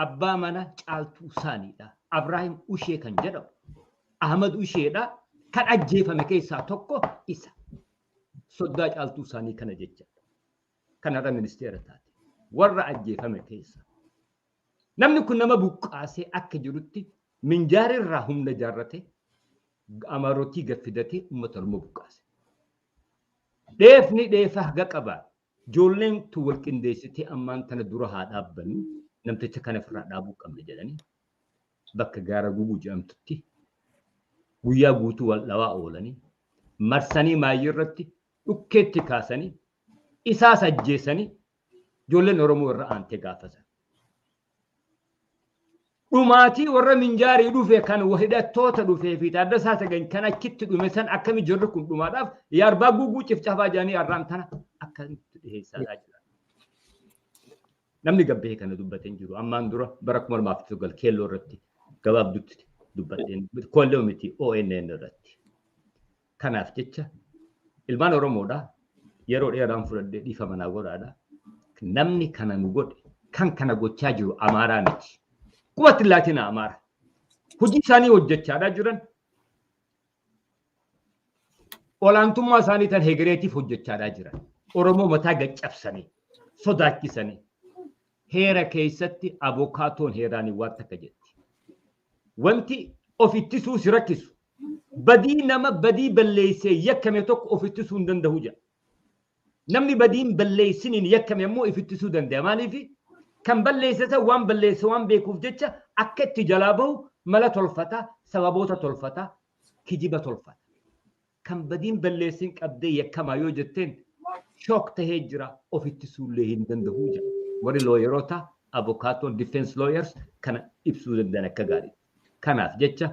abbaa mana caaltuu isaaniidha. Abrahaam Ushee kan jedhamu Ahmad Usheedha kan ajjeefame keessaa tokko isa. Soddaa caaltuu isaanii kana jecha. Kanarra ministeera taate. Warra ajjeefame keessa. Namni kun nama buqqaasee akka jirutti minjaarirraa humna jaarrate amaarotii gaffidatee uummata Oromoo buqqaase. Dheefni dheefa haga qabaa. Ijoolleen tu wal qindeessitee ammaan tana dura haa dhaabbannu namticha kana ofirraa dhaabuu qabna jedhanii bakka gaara guguu jedhamtutti guyyaa guutuu wal dhawaa oolanii marsanii maayyii irratti dhukkeetti kaasanii isaas ajjeesanii ijoolleen Oromoo irra aantee gaafasan. Dhumaatii warra minjaarii dhufe kan hidhattoota dhufee fi Taaddasaa Sagan kan achitti dhume san akkami jirri kun dhumaadhaaf yaarbaa guguu cifcafaa jedhanii arraan tana akkamitti dhiheessaa jira. Namni gabbee kana dubbateen jiru ammaan dura bara 2009 keelloo irratti gabaabdutti dubbateen kolloo miti ONN irratti. Kanaaf jecha ilmaan Oromoodha yeroo dheeraan fudhadhee dhiifama naa godhaadha. Namni kana nu godhe kan kana gochaa jiru Amaaraa miti. Qubatti laatina Amaara. Hojii isaanii hojjechaadhaa jiran olaantummaa isaanii tan hegereetiif hojjechaadhaa jiran. Oromoo mataa gaccabsanii sodaachisanii heera keessatti abokaatoon heeraanii waan takka jetti. Wanti of ittisuu si rakkisu badii nama badii balleessee yakkame tokko of ittisuu hin danda'u jedha. Namni badiin balleessiniin yakkame immoo of ittisuu danda'a. Maaliif kan balleessisa waan balleessa waan beekuuf jecha akka itti jalaa bahu mala tolfataa sababoota tolfataa kijiba tolfata. Kan badiin balleessin qabdee yakkamaa yoo jetteen shook tahee jira of ittisuullee hin danda'u jedha. Warri looyeroota abokaatoon defense lawyers kana ibsuu danda'an akka gaarii. Kanaaf jecha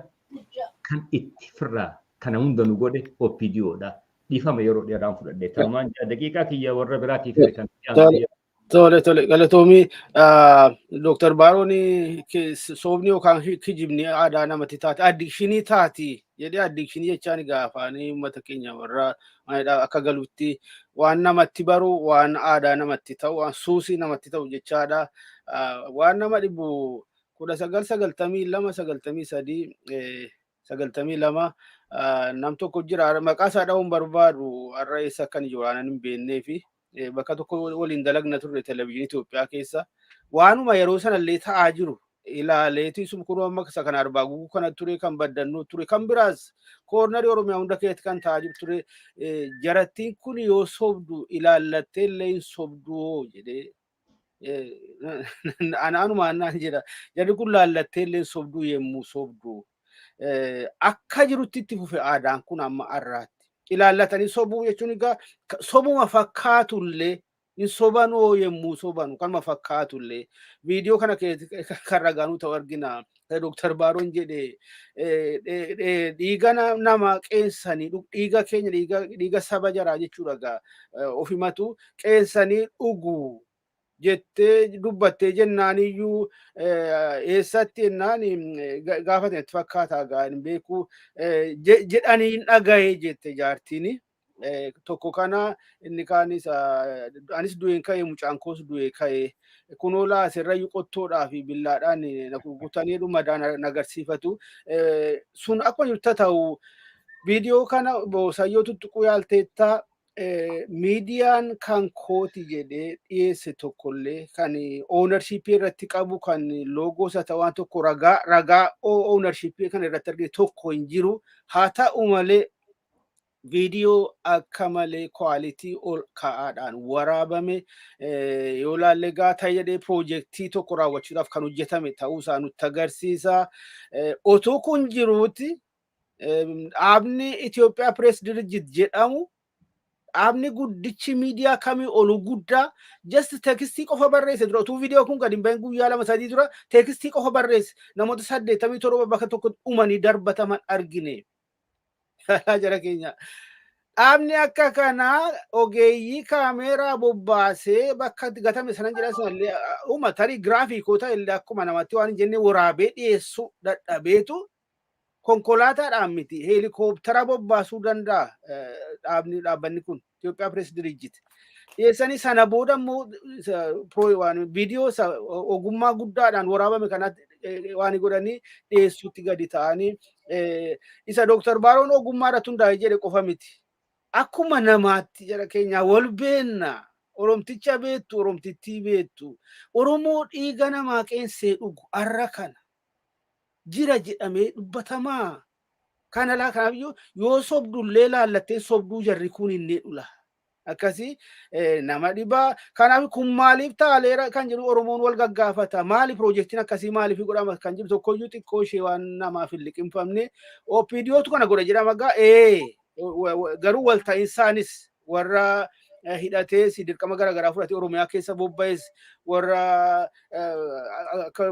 kan itti firraa kana hunda nu godhe OPDOdha. Dhiifama yeroo dheeraan fudhadhee tamaan daqiiqaa kiyya warra biraatiif kan Tole galatoomii Dr. Baaroon soobni yookaan kijibni aadaa namatti taate addikshinii taati jedhee addikshinii jechaan gaafaanii uummata keenya warra akka galuutti waan namatti baru waan aadaa namatti ta'u waan suusii namatti ta'u jechaadha. Waan nama dhibu 1992 nam tokko jira maqaa isaa dha'uun barbaadu har'a eessa akkan jiru waan hin beeknee fi bakka tokko waliin dalagna turre televezyiinii Itoophiyaa keessa waanuma yeroo sanallee ta'aa jiru ilaaleetii sumkuruu amma kan arbaa guguu kana ture kan baddannoo ture kan biraas koornarii Oromiyaa hunda keessatti kan ta'aa jiru ture jarattiin kun yoo sobdu ilaallattee illee hin sobdu jedhee anaanuma annaan jedha jarri kun laallattee illee hin sobdu yemmuu sobdu akka jirutti itti fufe aadaan kun amma arraatti. Ilaallatanii sobuu jechuun egaa sobuma fakkaatullee hin sobanoo yemmuu sobanu kanuma fakkaatullee viidiyoo kana kan ragaanuu ta'u argina. Dr. Baaroon jedhee dhiiga nama qeensanii dhiiga keenya dhiiga saba jaraa jechuudha ofimatu qeensanii dhuguu jettee dubbattee jennaaniyyuu eessatti jennaan gaafatan itti fakkaataa gaa'in beeku jedhanii hin dhagaye jette jaartiin tokko kana inni kaanis anis du'een ka'e mucaan koos du'ee ka'e kunoo laasirrayyuu qottoodhaa fi billaadhaan gutanii dhumadaan agarsiifatu sun akkuma jirta ta'u viidiyoo kana boosayyoo tuttuquu yaalteettaa miidiyaan kan kooti jedhee dhiyeesse tokkollee kan ownership irratti qabu kan loogoo isa ta'u waan tokko ragaa ownership kan irratti arginu tokko hin jiru haa ta'u malee viidiyoo akka malee kwaalitii ol ka'aadhaan waraabame yoo laallee gaata jedhee piroojeektii tokko raawwachuudhaaf kan hojjetame ta'uu isaa nutti agarsiisa. Otoo kun jiruuti dhaabni Itoophiyaa Pirees Dirjit jedhamu dhaabni guddichi miidiyaa kamii olu guddaa just tekstii qofa barreesse dura utuu viidiyoo kun gadi hin bahin guyyaa 2-3 dura tekstii qofa barreesse namoota 87 bakka tokko dhumanii darbataman argine. Jara keenya dhaabni akka kanaa ogeeyyii kaameeraa bobbaasee bakka gatame sanan jedhan sanallee uummatanii giraafiikoota illee akkuma namatti waan hin jenne waraabee dhiyeessuu dadhabeetu konkolaataadhaan miti heelikooptara bobbaasuu danda'a dhaabbanni kun Itoophiyaa Pirees Diriijiti. Dhiyeessanii sana booda immoo viidiyoo ogummaa guddaadhaan waraabame kanatti waan godhanii dhiyeessuutti gadi ta'anii isa Dooktar Baaroon ogummaadhaan hundaa'e jedhe qofa miti. Akkuma namaatti jara keenya wal beenna. Oromticha beektu, Oromtittii beektu. Oromoo dhiiga namaa qeensee dhugu har'a kana. Jira jedhamee dubbatamaa. Kanaafuu yoo sobdullee laallattee sobduu jarri kun inni dhula. Akkasii nama dhibaa. Kanaaf kun maaliif taaleera kan jedhu Oromoon wal gaggaafata. Maaliif piroojeektiin akkasii maaliif godhama kan jedhu tokkoyyuu xiqqoo ishee waan namaaf hin liqinfamne. OPDOtu kana godha jedhama gaa garuu wal ta'insaanis warra hidhatee si dirqama garaagaraa fudhatee Oromiyaa keessa bobba'es warra akka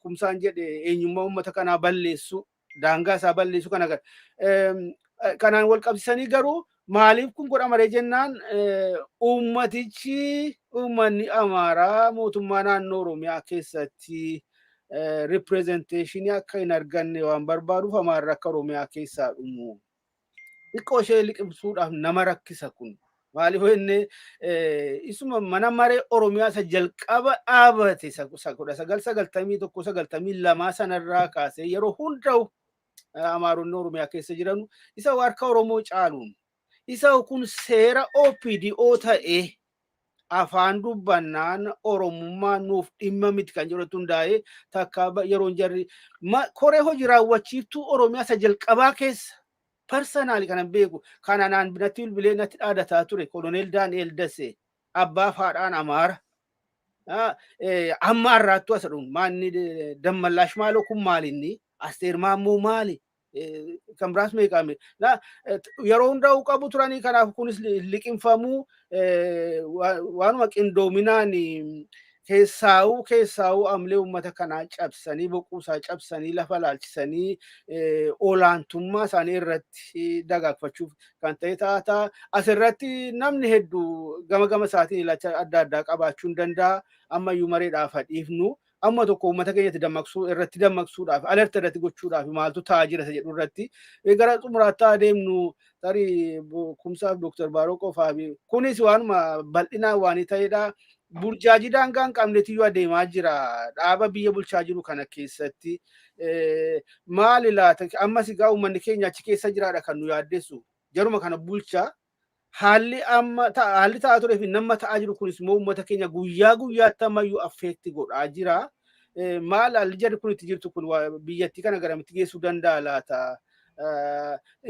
kumsaan jedhe eenyummaa uummata kanaa balleessu daangaa isaa balleessu kana kanaan wal qabsiisanii garuu maaliif kun godhamare jennaan uummanni Amaaraa mootummaa naannoo Oromiyaa keessatti representeeshinii akka hin arganne waan barbaaduuf Amaarri akka Oromiyaa keessaa dhumu. Xiqqoo ishee liqimsuudhaaf nama rakkisa kun. Maaliif inni isuma mana maree Oromiyaa isa jalqaba dhaabate 1991-92 sanarraa kaasee yeroo hundaa'u Amaaronni Oromiyaa keessa jiran isa harka Oromoo caaluun isa kun seera OPDO ta'e afaan dubbannaan Oromummaa nuuf dhimma miti kan jedhu hundaa'e takka yeroo jarri koree hojii raawwachiiftuu Oromiyaa isa jalqabaa keessa personally kanan beeku kananaan binatti bilbilee natti dhaadataa ture Koloneel Daani'el Dassee abbaa faadhaan Amaara amma har'aattu asadhuun maanni Dammallaash maaloo kun maalinni Asteer Maammoo maali kan biraas meeqame yeroo hundaa'uu qabu turanii kanaaf kunis liqinfamuu waanuma qindoominaan keessaa'uu amlee uummata kanaa cabsanii boquusaa cabsanii lafa laalchisanii olaantummaa isaanii irratti dagaagfachuuf kan ta'e taata. Asirratti namni hedduu gama isaatiin ilaalcha adda addaa qabaachuu hin danda'a. Ammayyuu mareedhaaf dhiifnu amma tokko uummata keenyatti dammaqsuudhaaf alerta irratti gochuudhaaf maaltu ta'aa jira jedhu irratti gara xumuraatti adeemnu tarii kumsaaf Dooktar Baaroo qofaa kunis waanuma bal'inaan waan ta'edha. Burjaajii daangaa hin qabneetiyyuu adeemaa jira dhaaba biyya bulchaa jiru kana keessatti maali laata ammas egaa uummanni keenya achi keessa jiraadha kan nu yaaddeessu jaruma kana bulchaa haalli ta'aa turee fi nama ta'aa jiru kunis immoo uummata keenya guyyaa guyyaatti ammayyuu affeekti godhaa jira maal haalli jarri kun itti jirtu kun biyyattii kana garamitti geessuu danda'a laata.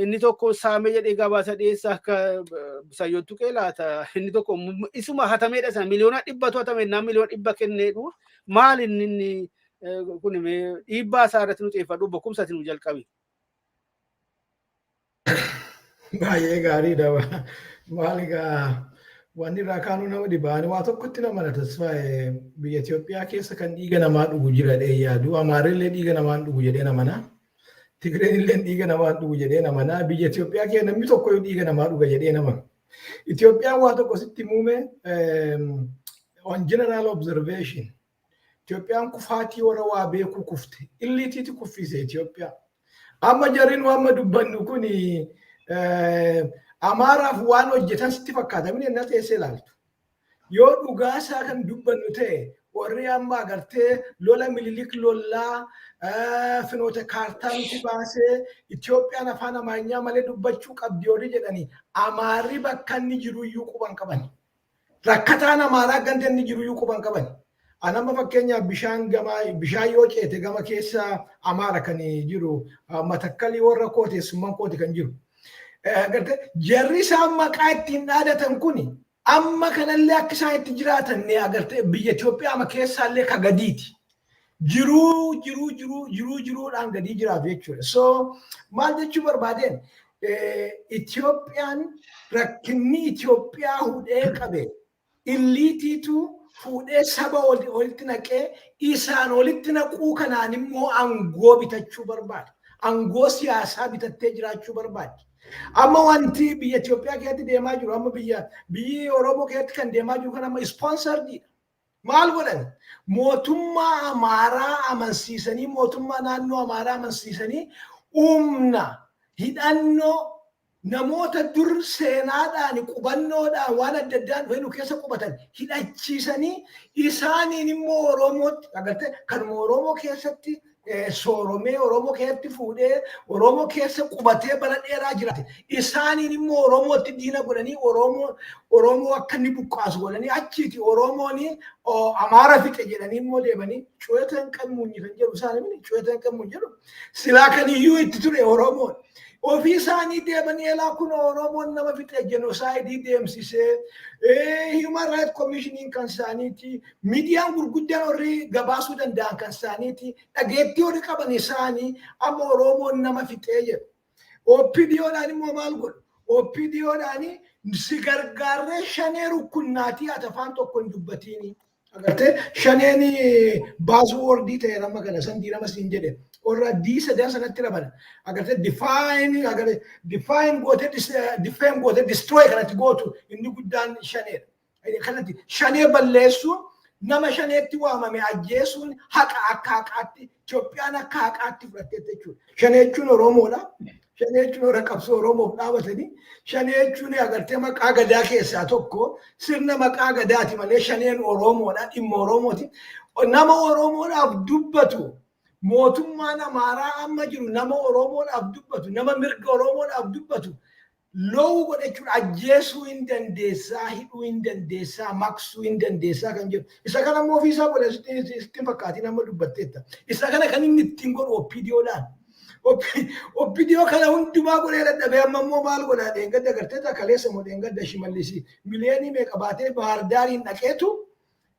Inni tokko saamee jedhee gabaasa dhiyeessa akka sayyootu qeelaata. Inni tokko isuma hatameedha sana miliyoona 100 hatame miliyoona 100 kenneedhu maal inni kun dhiibbaa isaa irratti nu xiyyeeffadhu bokumsati nu jalqabe. Baay'ee gaariidha. Maal egaa wanni irraa kaanuu nama dhibaan waa tokkotti nama na tasfaa'e biyya Itoophiyaa keessa kan dhiiga namaa dhugu jira dhee yaadu Amaarillee dhiiga namaa dhugu jedhee namana. Tigreen illee dhiiga namaa dhugu jedhee namana. Biyya Itoophiyaa keessa namni tokko dhiiga namaa dhuga jedhee nama. Itoophiyaan waa tokko sitti muume on general observation. Itoophiyaan kufaatii warra waa beekuu kufte. Illiitiiti kuffise Itoophiyaa. Amma jarriin amma dubbannu kuni Amaaraaf waan hojjetan sitti fakkaata. Mini na teessee ilaaltu. Yoo dhugaasaa kan dubbannu ta'e warri amma agartee lola mililik lollaa finoota kaartaa nuti baasee Itoophiyaan afaan Amaaryaa malee dubbachuu qabdi yoo jedhanii Amaarri bakka inni jiruyyuu quban qaban. Rakkataan Amaaraa ganda inni jiruyyuu quban qaban. Anama fakkeenyaaf bishaan yoo ceete gama keessa Amaara kan jiru Matakkalii warra kooteessummaan kooti kan jiru. Jarri isaan maqaa ittiin dhaadatan kuni amma kanallee akka isaan itti jiraatan agartee biyya Itoophiyaa ama keessaallee ka gadiiti. Jiruudhaan gadii jiraatu jechuudha. So maal jechuu barbaadeen Itoophiyaan rakkinni Itoophiyaa hudhee qabe illiitiitu fuudhee saba walitti naqee isaan walitti naquu kanaan immoo aangoo bitachuu barbaada. Aangoo siyaasaa bitattee jiraachuu barbaada. Amma wanti biyya Itoophiyaa keessatti deemaa jiru amma biyyi Oromoo keessatti kan deemaa jiru kan amma sponsordiidha. Maal godhan? Mootummaa Amaaraa amansiisanii mootummaa naannoo Amaaraa amansiisanii hidhannoo namoota dur seenaadhaan qubannoodhaan waan adda addaan wayinu keessa qubatan hidhachiisanii isaaniin immoo Oromootti agartee kanuma Oromoo keessatti sooromee Oromoo keessatti fuudhee Oromoo keessa qubatee bara dheeraa jiraate isaaniin immoo Oromootti diina godhanii Oromoo akka inni buqqaasu godhanii achiiti Oromoon Amaara fixe jedhanii immoo deemanii cuutan qabmuunyi kan jedhu isaanii cuutan qabmuun jedhu silaa kan iyyuu itti ture Oromoon. Ofii isaanii deemanii elaa kun Oromoon nama fixe genocide deemsisee Human Rights Commission kan isaaniiti miidiyaan gurguddaan warri gabaasuu danda'an kan isaaniiti dhageettii warri qaban isaanii amma Oromoon nama fixee jedhu. OPDOdhaan immoo maal godhu? OPDOdhaan si gargaarree shanee rukkunnaatii ati afaan tokko hin dubbatiini. Agartee shaneen baasuu wordii ta'e nama kana san diirama siin jedhe. Orra D7 sanatti raman agartee define goote destroy kanatti gootu inni guddaan shaneedha. Kanatti shanee balleessuun nama shaneetti waamame ajjeesuun haqa akka haqaatti Itoophiyaan akka haqaatti fudhattee jechuudha. Shanee jechuun Oromoodha. Shanee jechuun warra qabsoo Oromoof dhaabatanii shanee jechuun agartee maqaa gadaa keessaa tokko sirna maqaa gadaati malee shaneen Oromoodha dhimma Oromooti. Nama Oromoodhaaf dubbatu mootummaan Amaaraa amma jiru nama Oromoodhaaf dubbatu nama mirga Oromoodhaaf dubbatu loowuu godhachuun ajjeesuu hin dandeessaa hidhuu hin dandeessaa maqsuu hin dandeessaa kan jedhu isa kana immoo ofiisaa godhe ittiin fakkaatii nama dubbatteetta isa kana kan inni ittiin godhu OPDOdhaan OPDO kana hundumaa godhee dadhabee amma immoo maal godhaa dheengadda agarteeta kaleessa moo dheengadda Shimallisi miliyeenii meeqa baatee Baardaariin dhaqeetu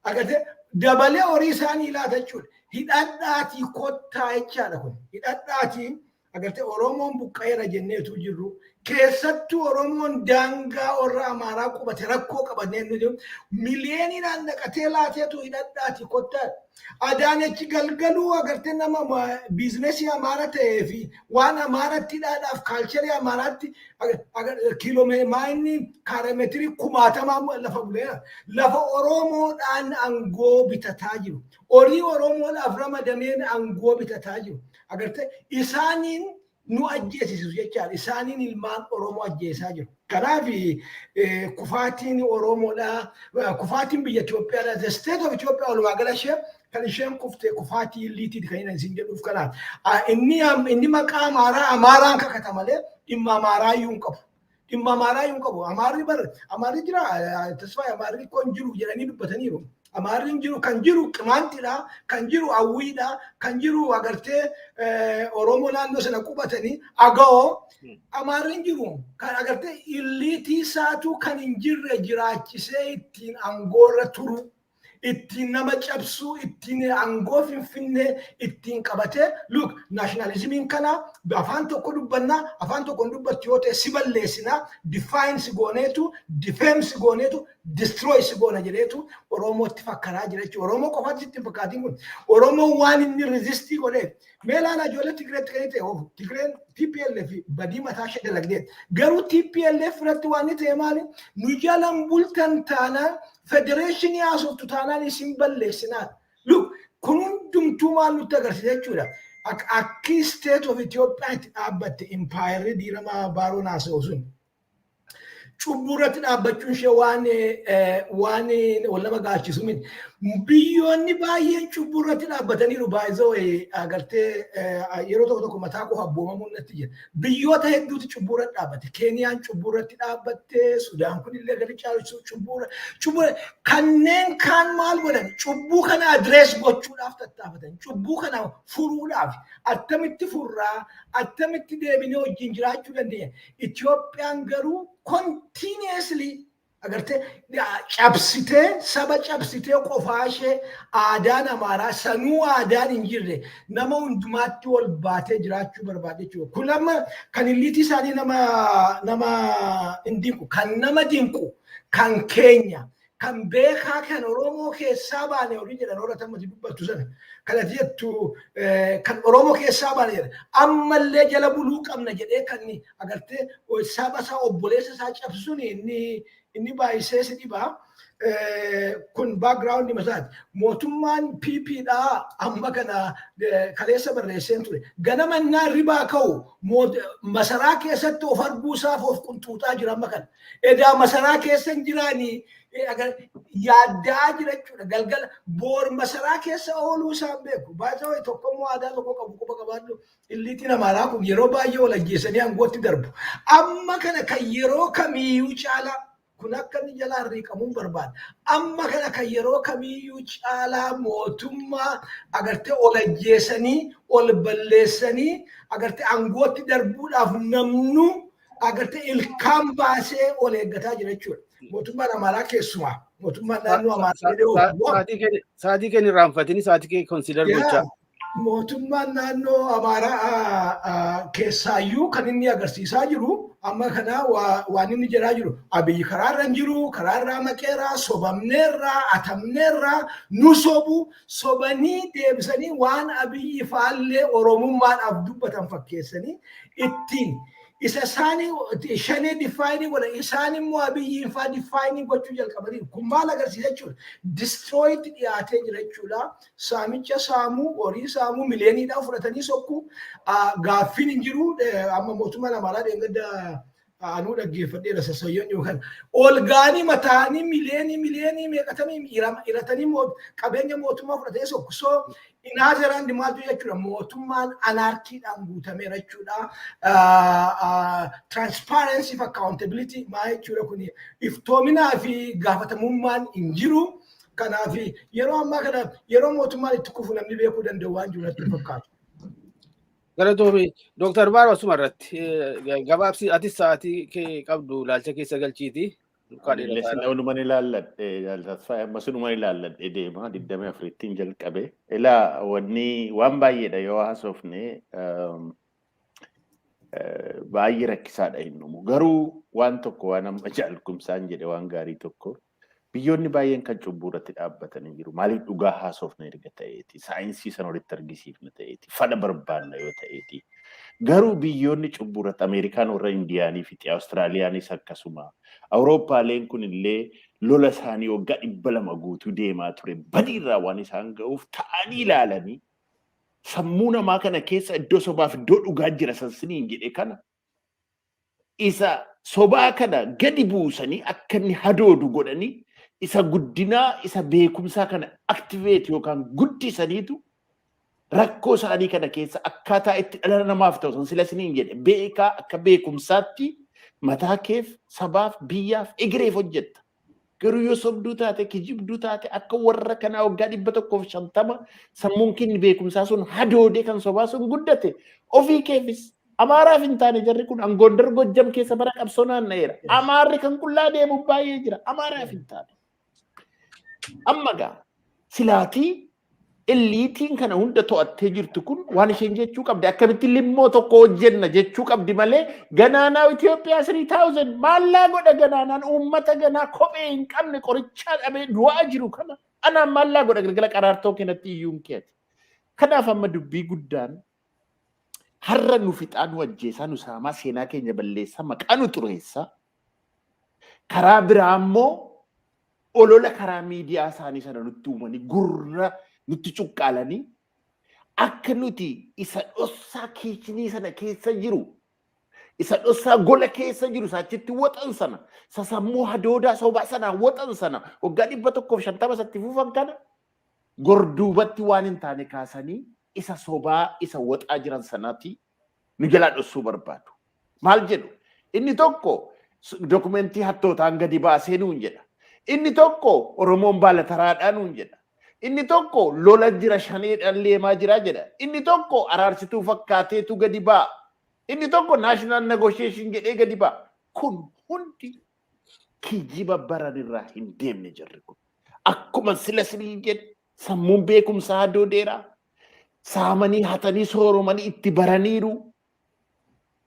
agartee dabalee horii isaanii laata jechuudha. Hidhadhaatii kottaa jechaadha kun. Hidhadhaatii agartee Oromoon buqqa'eera jenneetu jirru. Keessattuu Oromoon daangaa warra Amaaraa qubate rakkoo qabannee nuti miliyeeniidhaan dhaqatee laateetu hidhadhaatii kottaa. Adaanechi galgaluu agartee nama biizinesii Amaara ta'ee fi waan Amaaratti hidhaadhaaf kaalcharii Amaaraatti kiiloomeetirii kaarameetirii 1000 lafa buleera. Lafa Oromoodhaan aangoo bitataa jiru. Horii Oromoodhaaf ramadameen aangoo bitataa jiru. Agartee isaaniin nu ajjeesisu jechaadha. Isaaniin ilmaan Oromoo ajjeesaa jiru. Kanaaf kufaatiin Oromoodhaa kufaatiin biyya Itoophiyaadhaa the state of Ethiopia walumaa gala ishee kan isheen kuftee kufaatii liitiidha kan isin jedhuuf kanaaf. Inni maqaa Amaaraan kakata malee dhimma Amaaraayyuu hin qabu. Dhimma Amaaraayyuu hin qabu. Amaarri jira tasfaa Amaarri kun jiru jedhanii dubbataniiru. Amaarri jiru kan jiru Qimaantidha, kan jiru Awwiidha, kan jiru agartee Oromoo naannoo sana qubatanii Aga'oo. Amaarri jiru kan agartee illiitii isaatu kan hin jirre jiraachisee ittiin aangoorra turu. Ittiin nama cabsuu, ittiin aangoo finfinnee ittiin qabatee look nationalismiin kana afaan tokko dubbannaa afaan tokko dubbatti yoo ta'e si balleessinaa define si gooneetu defame si gooneetu destroy si goona jedheetu Oromootti fakkaraa jira jechuudha. Oromoo qofaatti ittiin fakkaatiin kun Oromoo waan inni resistii godhee meelaan ijoollee Tigireetti kan ta'e Tigireen TPLF badii mataa ishee dalagdeet garuu TPLF irratti waan inni ta'e maali nu jalan bultan taanaan federeeshinii haasoftu taanaan isin balleessinaa. Look, kun hundumtuu maal nutti agarsiisa jechuudha. Akki state of Ethiopia itti dhaabbatte empire diirama Baaroon haasa'u sun. Cubburratti dhaabbachuun ishee waan wal gaachisu miti. Biyyoonni baay'een cubburratti dhaabbataniiru baay'isoo agartee yeroo tokko tokko mataa koo abboomamuun natti jira. Biyyoota hedduutu cubburratti dhaabbate. Keeniyaan cubburratti dhaabbatte, Sudaan kunillee gadi caalchisu cubbura. Kanneen kaan maal godhan? Cubbuu kana adrees gochuudhaaf tattaafatan. Cubbuu kana furuudhaaf attamitti furraa, attamitti deebinee wajjin jiraachuu dandeenya. Itoophiyaan garuu continuously agartee cabsitee saba cabsitee qofaa ishee aadaan Amaaraa sanuu aadaan hin jirre nama hundumaatti wal baatee jiraachuu barbaade jechuudha. Kun amma kan illiitii isaanii nama hin dinqu kan nama dinqu kan keenya kan beekaa kan Oromoo keessaa baane horii jedhan horatamatti dubbattu sana kana jettu kan Oromoo keessaa baay'ee ammallee jala buluu qabna jedhee kan agartee saba isaa obboleessa isaa cabsuun inni baay'isee si dhibaa. Kun background masaati. Mootummaan PP dhaa amma kana kaleessa barreesseen ture. Ganama innaa ribaa ka'u masaraa keessatti of arguusaaf of qunxuuxaa jira amma kana. Edaa masaraa keessa hin jiraanii yaaddaa jira jechuudha. Galgala boor masaraa keessa ooluu isaan beeku. Baay'ee wayi tokko immoo aadaa tokko qabu quba qabaadhu. Illiitiin amaaraa kun yeroo baay'ee wal ajjeesanii aangootti darbu. Amma kana kan yeroo kamiyyuu caalaa kun akka inni jalaa riiqamuun barbaada. Amma kana kan yeroo kamiyyuu caalaa mootummaa agartee ol ajjeesanii ol balleessanii agartee aangootti darbuudhaaf namnu agartee ilkaan baasee ol eeggataa jira jechuudha. Mootummaan amaaraa keessumaa mootummaan naannoo amaaraa sa'aatii keenya irraanfatanii sa'aatii kee konsiidar gochaa. Mootummaan naannoo amaaraa keessaayyuu kan inni agarsiisaa jiru amma kana waan inni jedhaa jiru Abiyyi karaarra hin jiru karaarraa maqeeraa sobamneerraa atamneerraa nu sobanii deebisanii waan Abiyyi faallee oromummaadhaaf dubbatan fakkeessanii ittiin isa isaanii shanee difaayinii godha isaan immoo Abiyyiin faa difaayinii gochuu jalqabanii kun maal agarsiisa jechuudha. Destroyed dhiyaatee jira jechuudha. Saamicha saamuu horii saamuu miliyooniidhaan fudhatanii sokkuu gaaffiin hin jiru amma mootummaan amaaraa deeggarda anuu dhaggeeffadheera sassoyyoon yookaan ol gaanii mataanii miliyoonii meeqatamii hiratanii qabeenya mootummaa fudhatee sokku so inaazeraan maaltu jechuudha mootummaan anaarkiidhaan guutameera jechuudha. Transparency fi accountability maa jechuudha kun iftoominaa fi gaafatamummaan hin jiru. Kanaaf yeroo ammaa kana yeroo mootummaan itti kufu namni beekuu danda'u waan jiru natti fakkaatu. Galatoomi Dr. Baaroo asuma irratti gabaabsi atis sa'aatii kee qabdu laalcha keessa galchiiti. Walumaan ilaalladhe jaallatfaa amma sunumaan ilaalladhe deema 24tiin jalqabe. Ilaa wanni waan baay'eedha yoo haasofne baay'ee rakkisaadha innumu. Garuu waan tokko waan amma jaalkumsaan jedhe waan gaarii tokko. Biyyoonni baay'een kan cubbuu irratti dhaabbatanii jiru. Maaliif dhugaa haasofna erga ta'eeti? Saayinsii sana walitti argisiifna ta'eeti. Fala barbaanna yoo ta'eeti. Garuu biyyoonni cubbuu irratti Ameerikaan warra Indiyaanii fi Awustiraaliyaanis akkasuma. Awurooppaaleen kun illee lola isaanii waggaa 200 guutuu deemaa ture. Badiirraa waan isaan ga'uuf ta'anii ilaalanii sammuu namaa kana keessa iddoo sobaaf iddoo dhugaa jira sansiniin jedhe kana isa sobaa kana gadi buusanii akka inni hadoodu godhanii isa guddinaa isa beekumsaa kana activate yookaan guddisaniitu rakkoo isaanii kana keessa akkaataa itti dhala namaaf ta'u san sila siniin jedhe beekaa akka beekumsaatti mataa keef sabaaf biyyaaf egereef hojjetta. Garuu yoo sobduu taate kijibduu taate akka warra kanaa waggaa 150 sammuun kinni beekumsaa sun hadoodee kan sobaa sun guddate ofii keefis Amaaraaf hin taane jarri kun Gondar Gojjam keessa bara qabsoo naanna'eera. Amaarri kan qullaa deemu baay'ee jira. Amaaraaf hin taane. Amma gaa silaatii illiitiin kana hunda to'attee jirtu kun waan isheen jechuu qabdi. Akkamitti limmoo tokko hojjenna jechuu qabdi malee ganaanaa Itoophiyaa 3000 maallaa godha ganaanaan uummata ganaa kophee hin qabne qorichaa dhabee du'aa jiru kana. Anaan maallaa godha galgala qaraartoo keenatti iyyuun keeti. Kanaaf amma dubbii guddaan har'a nu fixaa nu ajjeesaa nu saamaa seenaa keenya balleessaa maqaa nu xureessaa karaa biraa immoo olola karaa miidiyaa isaanii sana nutti uumanii gurra nutti cuqqaalanii akka nuti isa dhossaa kiichinii sana keessa jiru isa dhossaa gola keessa jiru saachitti waxan sana sasammuu hadoodaa sobaa sana waxan sana waggaa 150 satti fuufan kana gorduubatti waan hin taane kaasanii isa sobaa isa waxaa jiran sanatti nu jalaa dhossuu barbaadu. Maal jedhu? Inni tokko dokumentii hattootaan gadi baasee nuun jedha. Inni tokko Oromoon baalataraadhaa nuun jedha. Inni tokko lola jira shaneedhaan leemaa jira jedha. Inni tokko araarsituu fakkaateetu gadi ba'a. Inni tokko national negotiation jedhee gadi ba'a. Kun hundi kijiba baran irraa hin deemne jirri kun. Akkuma sila sinii jedhe sammuun beekumsaa hadoodeeraa. Saamanii hatanii sooromanii itti baraniiru.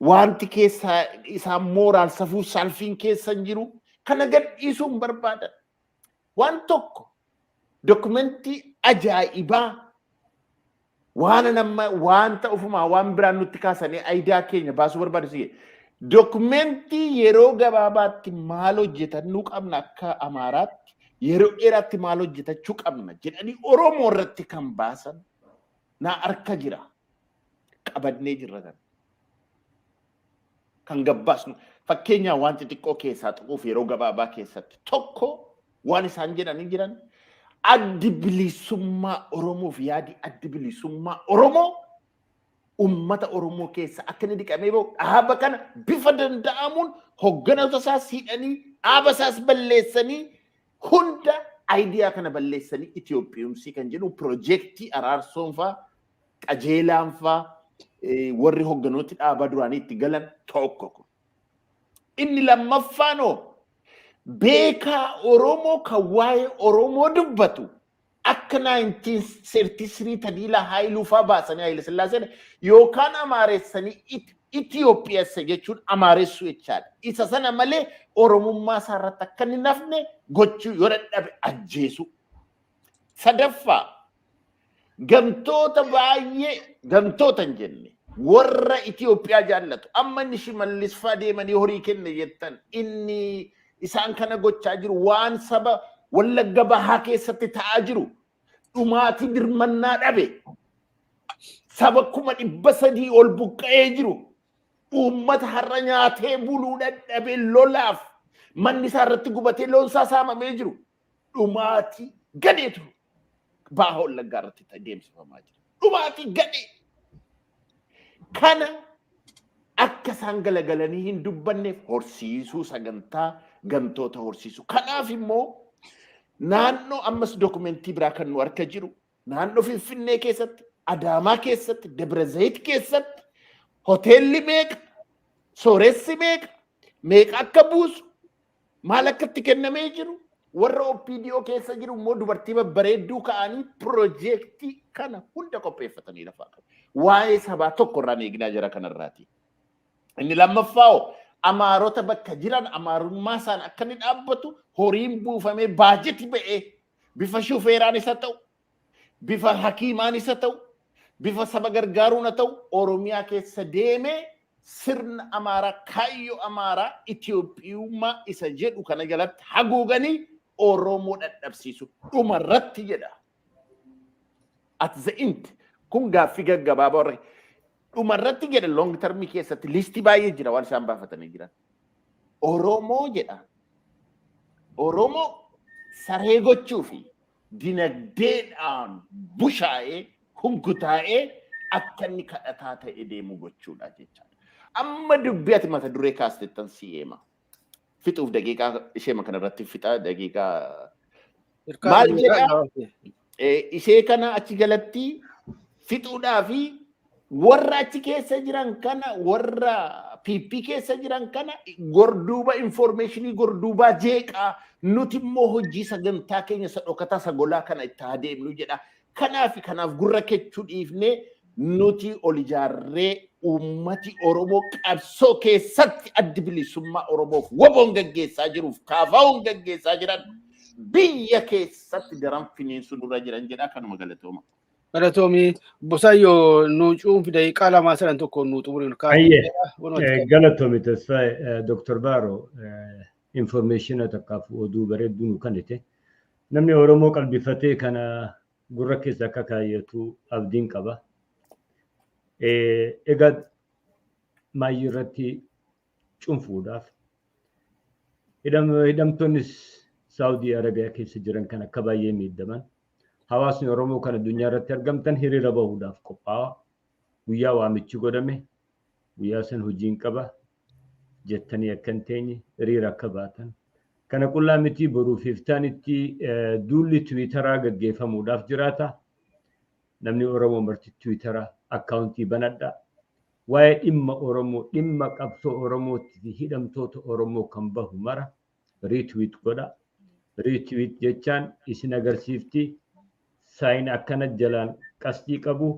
Wanti keessa isaan mooraal safuu salfiin keessa jiru kana gadhiisuun barbaadan. Waan tokko dokumentii ajaa'ibaa Waan nama waan ta'uufuma waan biraan nutti kaasanii ayidaa keenya baasuu barbaadu si'e. Dokumentii yeroo gabaabaatti maal hojjetan nu qabna akka Amaaraatti yeroo dheeraatti maal hojjetachuu qabna jedhanii Oromoo irratti kan baasan na harka jira. Qabannee jirra kan gabbaasnu fakkeenyaa waan xixiqqoo keessaa xuquuf yeroo gabaabaa keessatti tokko waan isaan jedhanii jiran addi bilisummaa Oromoof yaadi addi bilisummaa Oromoo ummata Oromoo keessa akka inni dhiqamee bahu dhaaba kana bifa danda'amuun hogganoota isaas hidhanii dhaaba isaas balleessanii hunda ayidiyaa kana balleessanii Itoophiyaumsii kan jedhu piroojeektii araarsoon fa'aa qajeelaan fa'aa warri hogganooti dhaaba duraanii itti galan tokko kun. Inni lammaffaanoo beekaa Oromoo kan waa'ee Oromoo dubbatu akka 1933 Tadiilaa Haayiluu fa'aa baasanii Haayile Sillaaseen yookaan amaaressanii Itoophiyaassa jechuun amaaressuu jechaadha. Isa sana malee Oromummaa isaa irratti akka inni nafne gochuu yoo dadhabe ajjeesu. Sadaffaa gamtoota baay'ee gamtoota hin jenne warra Itoophiyaa jaallatu amma inni Shimallis fa'aa deemanii horii kenne jettan inni isaan kana gochaa jiru waan saba Wallagga Bahaa keessatti ta'aa jiru dhumaatii dirmannaa dhabe saba 300,000 ol buqqa'ee jiru uummata har'a nyaatee buluu dadhabee lolaaf manni isaa irratti gubatee loon isaa saamamee jiru dhumaatii gadeetu Bahaa Wallaggaa irratti deemsifamaa jira. Dhumaatii gadee kana akka isaan galagalanii hin dubbanneef horsiisuu sagantaa gamtoota horsiisuu. Kanaaf immoo naannoo ammas dokumentii biraa kan nu harka jiru naannoo Finfinnee keessatti, Adaamaa keessatti, Dabra Zayit keessatti hoteelli meeqa, sooressi meeqa akka buusu maal akka itti kennamee jiru warra OPDO keessa jiru immoo dubartii babbareedduu ka'anii piroojeektii kana hunda qopheeffatanii lafaa qabu. Waa'ee sabaa tokko irraan eegnaa jira kanarraati. Inni lammaffaa Amaarota bakka jiran Amaarummaa isaan akka inni dhaabbatu horiin buufamee baajeti ba'ee bifa shufeeraan isa ta'u, bifa hakiimaan isa ta'u, bifa saba gargaaruun haa ta'u Oromiyaa keessa deemee sirna Amaaraa kaayyoo Amaaraa Itoophiyummaa isa jedhu kana jalatti haguuganii Oromoo dadhabsiisu dhumarratti jedha. At the end kun gaaffii gaggabaabaa warra dhumarratti jedha long term keessatti liistii baay'ee jira waan isaan baafatanii jiran. Oromoo jedha. Oromoo saree gochuu fi dinagdeedhaan bushaa'ee hunkutaa'ee akka inni kadhataa ta'e deemu gochuudha jechaadha. Amma dubbii ati mata duree kaastettan si'eema. Fixuuf daqiiqaa ishee kanarratti fixaa daqiiqaa maal jedhaa ishee kana achi galatti fixuudhaa fi warra achi keessa jiran kana warra PP keessa jiran kana gorduuba informationii gorduuba jeeqaa nuti immoo hojii sagantaa keenya sadhokataa sagolaa kana itti adeemnu jedha. Kanaaf gurra kechuu dhiifnee nuti ol ijaarree ummati Oromoo qabsoo keessatti addi bilisummaa Oromoof waboon gaggeessaa jiruuf kaafaa'uun gaggeessaa jiran biyya keessatti daran finiinsu dura jiran jedha kanuma galatooma. Galatoomii Bosaayyoo nu cuunfi daqiiqaa lamaa sadan tokko nu xumuriin kaa'ee. Galatoomi tasfaa Dr. Baaro information takkaaf oduu bareedduu nu kennite. Namni Oromoo qalbifatee kana gurra keessa akka kaayyatu abdiin qaba. Egaa maayyii irratti cuunfuudhaaf hidhamtoonnis Saawudii Arabiyaa keessa jiran kan akka baay'ee miidhaman hawaasni Oromoo kan addunyaa irratti argamtan hiriira bahuudhaaf qophaa'aa guyyaa waamichi godhame guyyaa san hojiin qaba jettanii akka hin teenye hiriira akka baatan kana qullaa miti boruuf iftaanitti duulli Tiwiitaraa gaggeeffamuudhaaf jiraata. Namni Oromoo marti Tiwiitaraa akkaawuntii banadhaa. Waa'ee dhimma Oromoo dhimma qabsoo Oromootti fi hidhamtoota Oromoo kan bahu mara riitwiit godha. Riitwiit jechaan isin agarsiifti saayin akkana jalaan qasxii qabu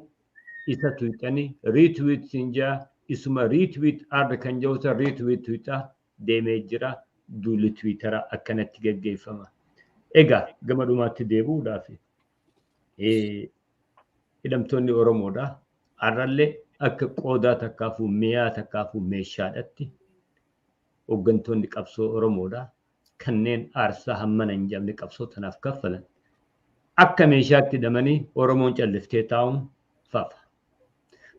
isa tuuxanii riitwiit sinjaa isuma riitwiit arda kan jawta riitwiit tuuxaa deemee jira duulli Tiwiitaraa akkanatti gaggeeffama. Egaa gama dhumaatti deebi'uudhaaf hidhamtoonni Oromoodha. Har'allee akka qoodaa takkaafuu mi'aa takkaafuu meeshaadhatti hooggantoonni qabsoo Oromoodha. Kanneen aarsaa hammana hin jedhamne qabsoo tanaaf kaffalan. Akka meeshaatti hidhamanii Oromoon calliftee taa'uun fafa.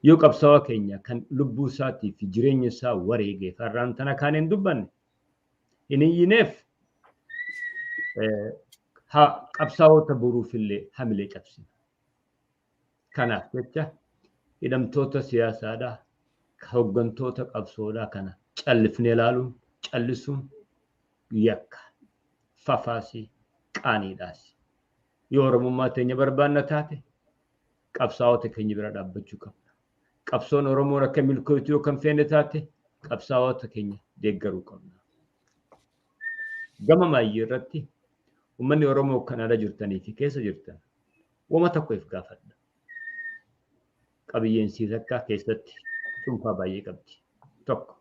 Yoo qabsaa'aa keenya kan lubbuu isaatii fi jireenya isaa wareegee har'aan tana kaan hin dubbanne hin iyyineef qabsaa'ota boruufillee hamilee cabsina. Kanaaf jecha hidhamtoota siyaasaadhaa hooggantoota qabsoodhaa kana callifnee ilaaluun callisuun yakka fafaasii qaaniidhaas. Yoo Oromummaa teenya barbaanna taate qabsaa'ota keenya bira dhaabbachuu qabna. Qabsoon Oromoon akka milkootu yoo kan feene taate qabsaa'ota keenya deeggaruu qabna. Gama maayyii irratti uummanni Oromoo kan ala jirtanii fi keessa jirtan wama tokko if gaafadha. Qabiyyeen siisakkaa keessatti cuunfaa baay'ee qabdi. Tokko.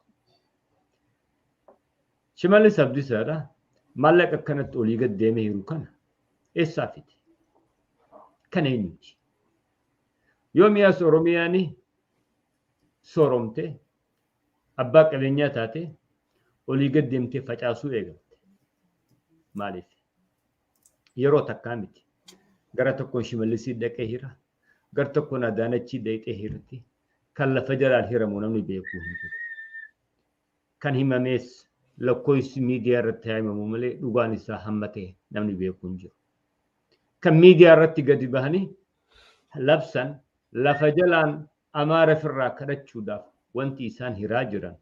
Shimallis Abdiisaadha maallaqa akkanatti olii gad deemee jiru kana eessaa fide? Kan eenyuti? Yoo mi'aas Oromiyaanii sooromtee abbaa qabeenyaa taate olii gad deemtee facaasuu eegalte. Maaliif? Yeroo takkaa miti. Gara tokkoon Shimallisii dhaqee hira. Gara tokkoon Adaanachii dhaqee hirti. Kan lafa jalaan hiramu namni beekuu hin jiru. Kan himamees lakkoofsi miidiyaa irratti himamu malee dhugaan isaa hamma ta'e namni beekuu hin jiru. Kan miidiyaa irratti gadi bahanii labsan lafa jalaan Amaara firraa kadhachuudhaaf wanti isaan hiraa jiran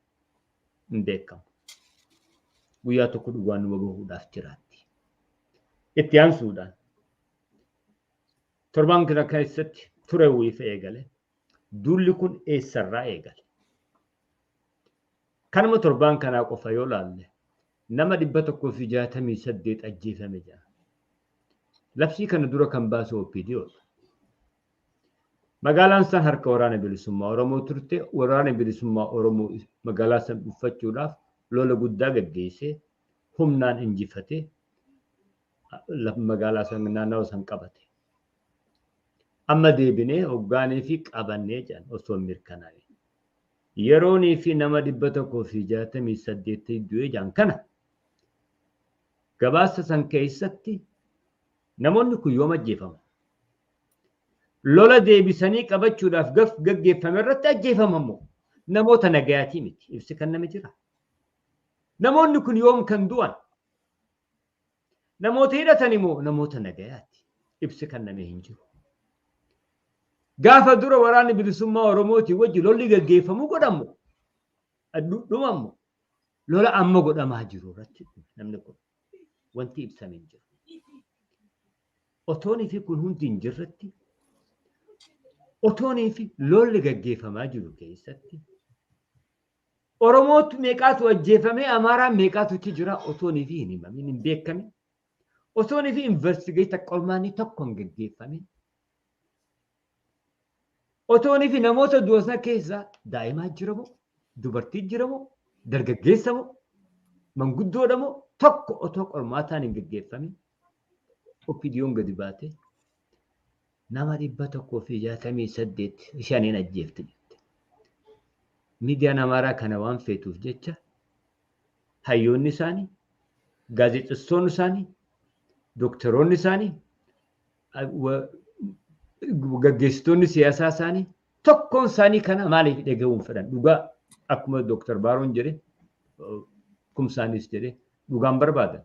hin beekamu. Guyyaa tokko dhugaan numa bahuudhaaf jiraatti. Itti aansuudhaan torbaan kana keessatti ture wiifa eegale. Duulli kun eessarraa eegale? Kanuma torbaan kanaa qofa yoo laalle nama 168 ajjeefame jira. Labsii kana dura kan baase OPDOdha. Magaalaan san harka waraana bilisummaa Oromoo turte. Waraana bilisummaa Oromoo magaalaa san dhuunfachuudhaaf lola guddaa gaggeessee humnaan injifatee magaalaa san naannoo san qabate. Amma deebinee hoggaanee fi qabannee jiran osoo mirkanaa'e. Yeroonii fi nama 168 du'ee jiran kana gabaasa san keessatti namoonni kun yoom ajjeefamu? Lola deebisanii qabachuudhaaf gaggeeffame irratti ajjeefamamoo namoota nagayaatii miti. Ibsi kan nama jira. Namoonni kun yoom kan du'an? Namoota hidhatan immoo namoota nagayaati. Ibsi kan nama hin jiru. Gaafa dura waraanni bilisummaa Oromootii wajji lolli gaggeeffamuu godhamu. Dhumamu lola amma godhamaa jiru irratti namni kun wanti ibsame hin jiru. Otoonii fi kun hundi hin jirretti otoonii fi lolli gaggeeffamaa jiru keessatti Oromootu meeqaatu ajjeefame Amaaraan meeqaatutti jira otoonii fi hin himamin hin beekamin. Otoonii fi investigeeta qormaanni tokko hin gaggeeffamin. Otoonii fi namoota du'an keessaa daa'imaa jiramoo, dubartii jiramoo, dargaggeessamoo, manguddoodhamoo tokko otoo qormaataan hin gaggeeffamin. OPDO'n gadi baate nama 168 shaniin ajjeefte. Miidiyaan Amaaraa kana waan feetuuf jecha hayyoonni isaanii, gaazexeessitoonni isaanii, doktoroonni isaanii, gaggeessitoonni siyaasaa isaanii tokkoon isaanii kana maaliif dhaga'uun fedhan? Dhugaa akkuma Dr. Baaroon jedhe kumsaanis jedhe dhugaan barbaadan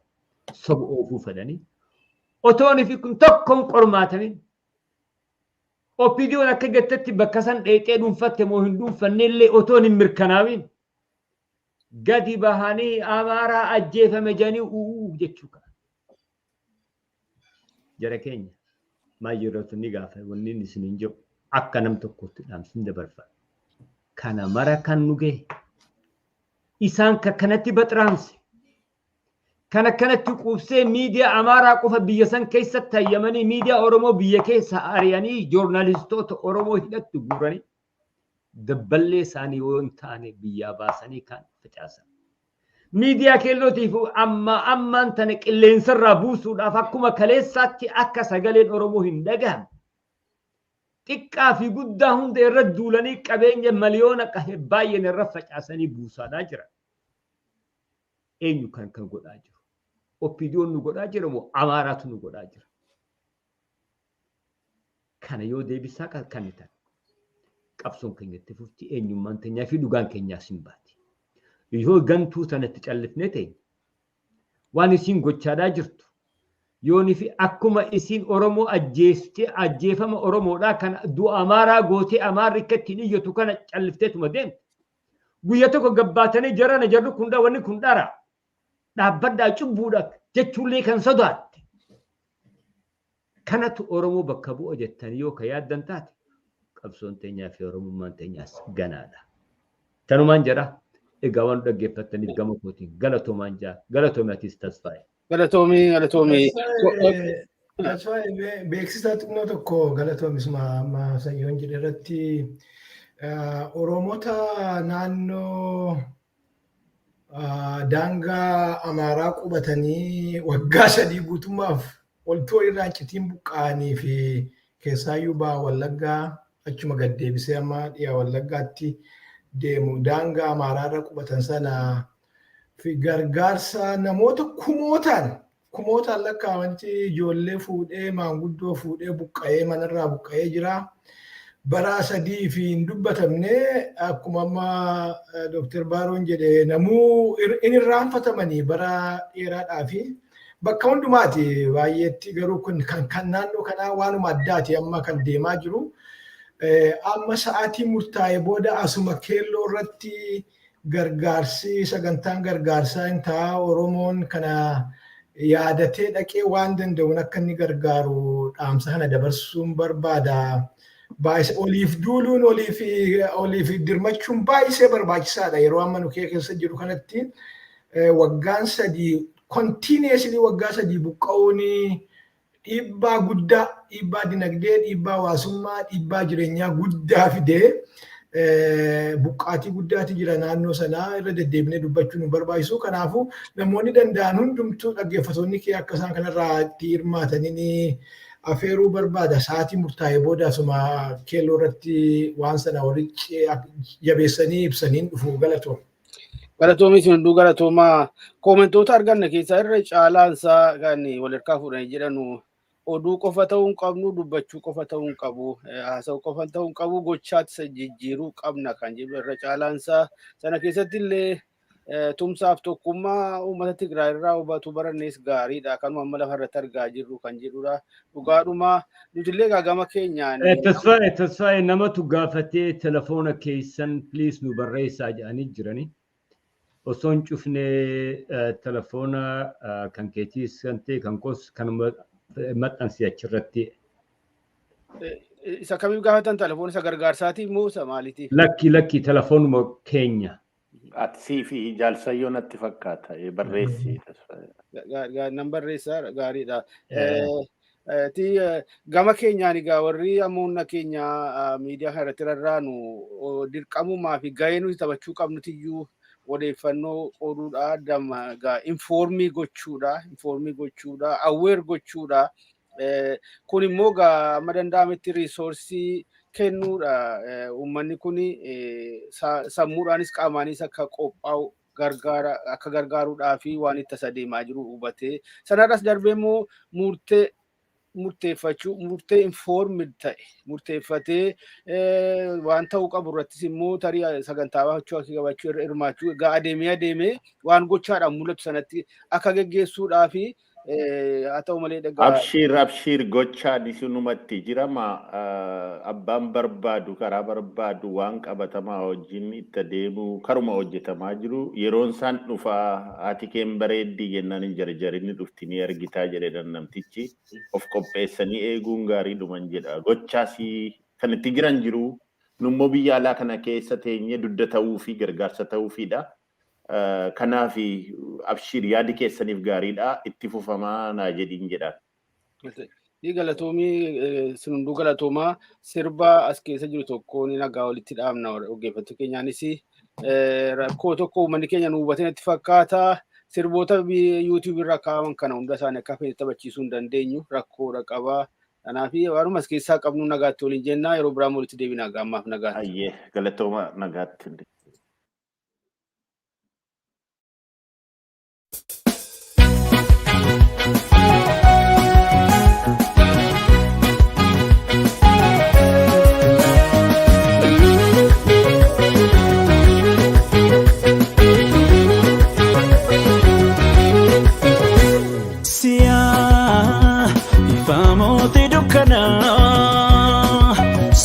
soba oofuu fedhanii otoonii fi kun tokkoon qormaatamin OPDO'n akka gattatti bakka san dheexee dhuunfatte moo hin dhuunfanne illee otoon hin mirkanaawin gadi bahanii Amaaraa ajjeefame jedhanii jechuu qaba. Jara keenya maal jirratu ni gaafa wanni isin hin jiru akka nam tokkotti dhaamsin dabarfadha. Kana mara kan nu gahe isaan kanatti baxraanse kan akkanatti quubsee miidiyaa Amaaraa qofa biyya san keessatti hayyamanii miidiyaa Oromoo biyya keessa ari'anii joornaalistoota Oromoo hidhatti guuranii dabballee isaanii yoo hin taane biyyaa baasanii kan facaasan. Miidiyaa keellootiif ammaan tana qilleensarraa buusuudhaaf akkuma kaleessaatti akka sagaleen Oromoo hin dhagahamne xiqqaa fi guddaa hunda irra duulanii qabeenya miliyoona qahe baay'een irra facaasanii buusaadhaa jira. Eenyu kan godhaa jiru? Oppiidiyoon nu godhaa jira moo Amaaraatu nu godhaa jira? Kana yoo deebisaa kan ta'an qabsoon keenyatti fufti eenyummaan keenyaa fi dhugaan keenyaas hin baati. Yoo gantuu sanatti callifnee ta'e waan isin gochaadhaa jirtu yooni fi akkuma isin Oromoo ajjeefama Oromoodhaa kan du'a Amaaraa gootee Amaarri akka ittiin iyyatu kana callifteetuma deemte. Guyyaa tokko gabbaatanii jarana jarri kundhaa wanni kun dhara dhaabbadhaa cubbuudha jechuullee kan sodaatte. Kanatu Oromoo bakka bu'a jettanii yoo ka yaaddan taate qabsoon teenyaa fi Oromummaan teenyaas ganaadha. Tanumaan jedha egaa waan dhaggeeffattaniif gama kootiin galatoomaan jaa galatoomaatiis tasfaa'e. Galatoomii. Beeksisaa xinnoo tokko galatoomisuma amma sayyoon jedhe irratti Oromoota naannoo daangaa Amaaraa qubatanii waggaa 3 guutummaaf oltoo irraan citiin buqqa'anii fi keessaayyuu ba'aa Wallaggaa achuma gad deebisee amma dhiyaa Wallaggaatti deemu daangaa Amaaraarra qubatan sana fi gargaarsa namoota kumootaan lakkaa'amanti ijoollee fuudhee maanguddoo fuudhee buqqa'ee manarraa buqqa'ee jira. Bara 3 fi hin dubbatamne akkuma amma Dr. Baaroon jedhe namuu in irraanfatamanii bara dheeraadhaa fi bakka hundumaati baay'eetti garuu kun kan naannoo kanaa waanuma addaati amma kan deemaa jiru. Amma sa'aatii murtaa'e booda asuma keelloo irratti gargaarsi sagantaan gargaarsaa hin ta'a Oromoon kana yaadatee dhaqee waan danda'uun akka inni gargaaru dhaamsa kana dabarsuun barbaada. Oliif duuluun oliif dirmachuun baay'ee barbaachisaadha. Yeroo amma nu keessa jiru kanatti waggaan 3 continuously waggaa 3 buqqa'uun dhiibbaa guddaa, dhiibbaa dinagdee, dhiibbaa hawaasummaa, dhiibbaa jireenyaa guddaa fidee buqqaatii guddaati jira naannoo sanaa irra deddeebinee dubbachuun nu barbaachisu. Kanaafuu namoonni danda'an hundumtuu dhaggeeffatoonni kee akka isaan kanarraa itti hirmaatanii afeeruu barbaada. Sa'aatii murtaa'e booda asuma keelloo irratti waan sana walitti jabeessanii ibsaniin dhufu galatoom. Galatoomis hunduu galatoomaa koomentoota arganne keessaa irra caalaansaa kan walirkaa fuudhanii jedhanu oduu qofa ta'uu hin qabnu dubbachuu qofa ta'uu hin qabu haasa'uu qofa ta'uu hin qabu gochaatti jijjiiruu qabna kan jedhu irra caalaansaa sana keessatti illee tumsaaf tokkummaa uummata Tigraay irraa hubatu barannees gaariidha kanuma amma lafarratti argaa jirru kan jedhudha dhugaadhuma nutillee gama keenyaan. Tasfaa'e namatu gaafatee telefoona keessan please nu barreessaa jedhanii jiranii. Osoo hin cufne telefoona kan keetiis kan ta'e kan koos kan maxxansi achirratti. Isa kamiif gaafatan telefoona isa gargaarsaatiif moo isa maaliitiif? Lakki telefoonuma keenya. Atsii fi jaalsayyoo natti fakkaata barreessi. Nan barreessaa gaariidha. Gama keenyaan egaa warri ammoonna keenya miidiyaa kanarratti rarraanu dirqamumaa fi gahee nuti taphachuu qabnutiyyuu odeeffannoo qooduudha informii gochuudha awweer gochuudha kun immoo amma danda'ametti riisoorsii kennuudha uummanni kun sammuudhaanis qaamaanis akka qophaa'u akka gargaaruudhaa fi waan itti isa deemaa jiru hubatee sanarras darbee immoo murtee informid ta'e murteeffatee waan ta'uu qabu irrattis immoo tarii sagantaa qabachuu hirmaachuu egaa adeemee waan gochaadhaan mul'atu sanatti akka geggeessuudhaa fi haa ta'u malee dhagaa. Abshiir gochaa dhisunumatti jirama abbaan barbaadu karaa barbaadu waan qabatamaa wajjin itti deemu karuma hojjetamaa jiru yeroon isaan dhufaa ati keen bareeddii jennaan hin jarjarinni dhuftinii argitaa jedhan namtichi of qopheessanii eeguun gaarii dhuman jedha gochaasii kan itti jiran jiru nummoo biyya alaa kana keessa teenyee dudda ta'uu fi gargaarsa ta'uufidha. Kanaaf abshiir yaadi keessaniif gaariidha itti fufamaa naa jedhiin jedha. Galatoomii sinunduu galatoomaa sirba as keessa jiru tokko ni nagaa walitti dhaabna dhaggeeffattoota keenyaanis rakkoo tokko uummanni keenya nu hubatee natti fakkaata sirboota YouTube irra kaa'aman kana hunda isaanii akka taphachiisuu hin dandeenyu rakkoodha qaba Kanaaf waanuma as keessaa qabnu nagaatti waliin jennaa yeroo biraa walitti deebinaa gaammaaf nagaatti. Ayyee galatooma nagaatti.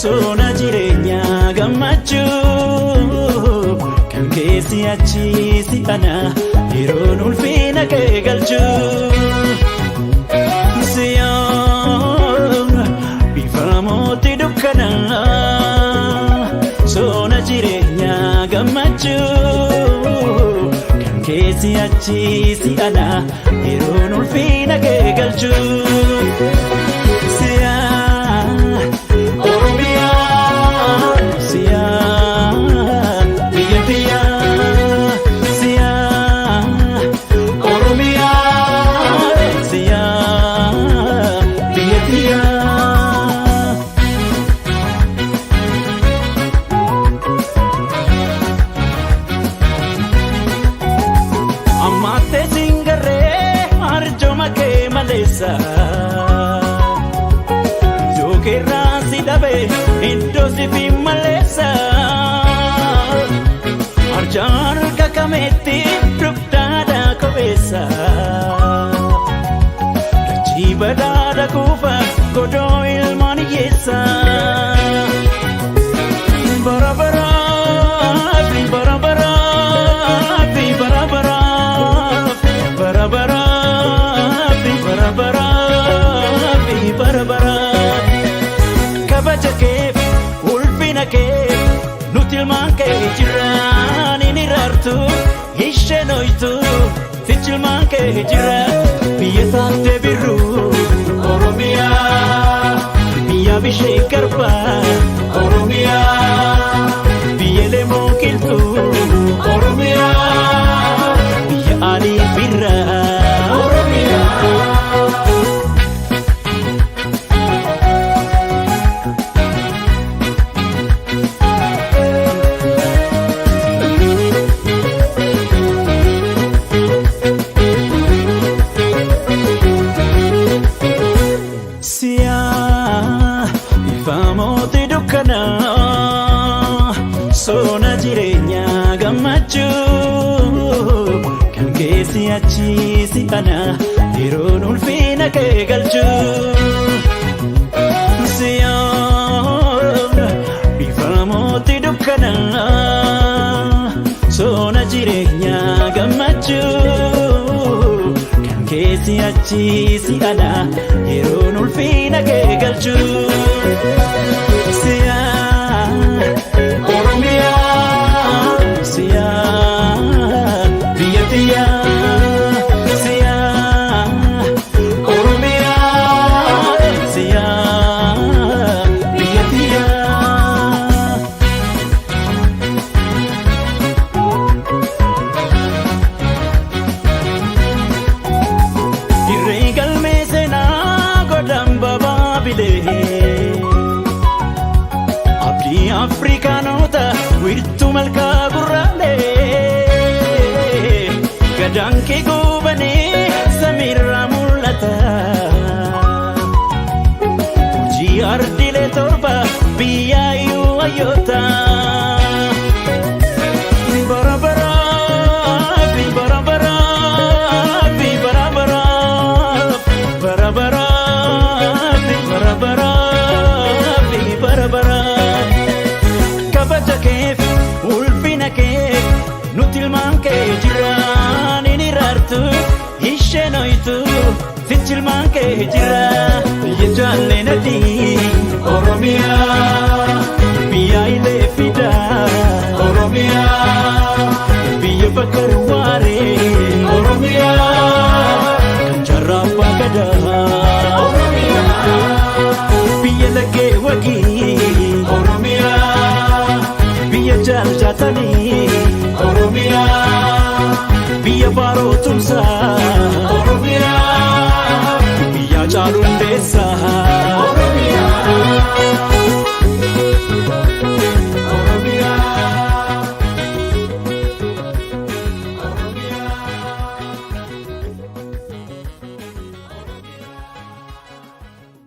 Sona jirenya gammachu kan keessa achi si ana yeroon ulfina kee galchu siyaa bifa mootii dukkana sona jirenya gammachu kan keessa achi si ana yeroon ulfina kee galchu. Indosi fi malesa arjan kakameti dukdada kobesa jibada kufa godo ilmani yesa barabara barabara barabara barabara barabara barabara kabajake ulfinake nutilmanke jirani nirartu ishenoitu fichilmanke jira biyesate biru oromia biya bishekarpa oromia biyele mokiltu oromia biya ali birra oromia. Sona jirenya gammachu kan keessa achi si ana yeroon ulfina kee galchu siyaa bifa mootii dukkana sona jirenya gammachu kan keessa achi si ana yeroon ulfina kee galchu siyaa Oromia, Sia, Via Via, Sia, Oromia, Sia, Via Via. Irregal mesena godamba babile. Afrikanota wirtu malka gurrale gadanke gubane samira mulata uji ardile torba biyayu ayota barabara barabara barabara barabara barabara barabara kabajake ulfinake nutilmanke jirani nirartu ishenoitu fichilmanke jira yejalle nadi oromia biya ile fida oromia biya bakar ware oromia kanjara bagada oromia biya lage wagi oromia biya jaljatani oromia biya baro tumsa oromia biya charundesa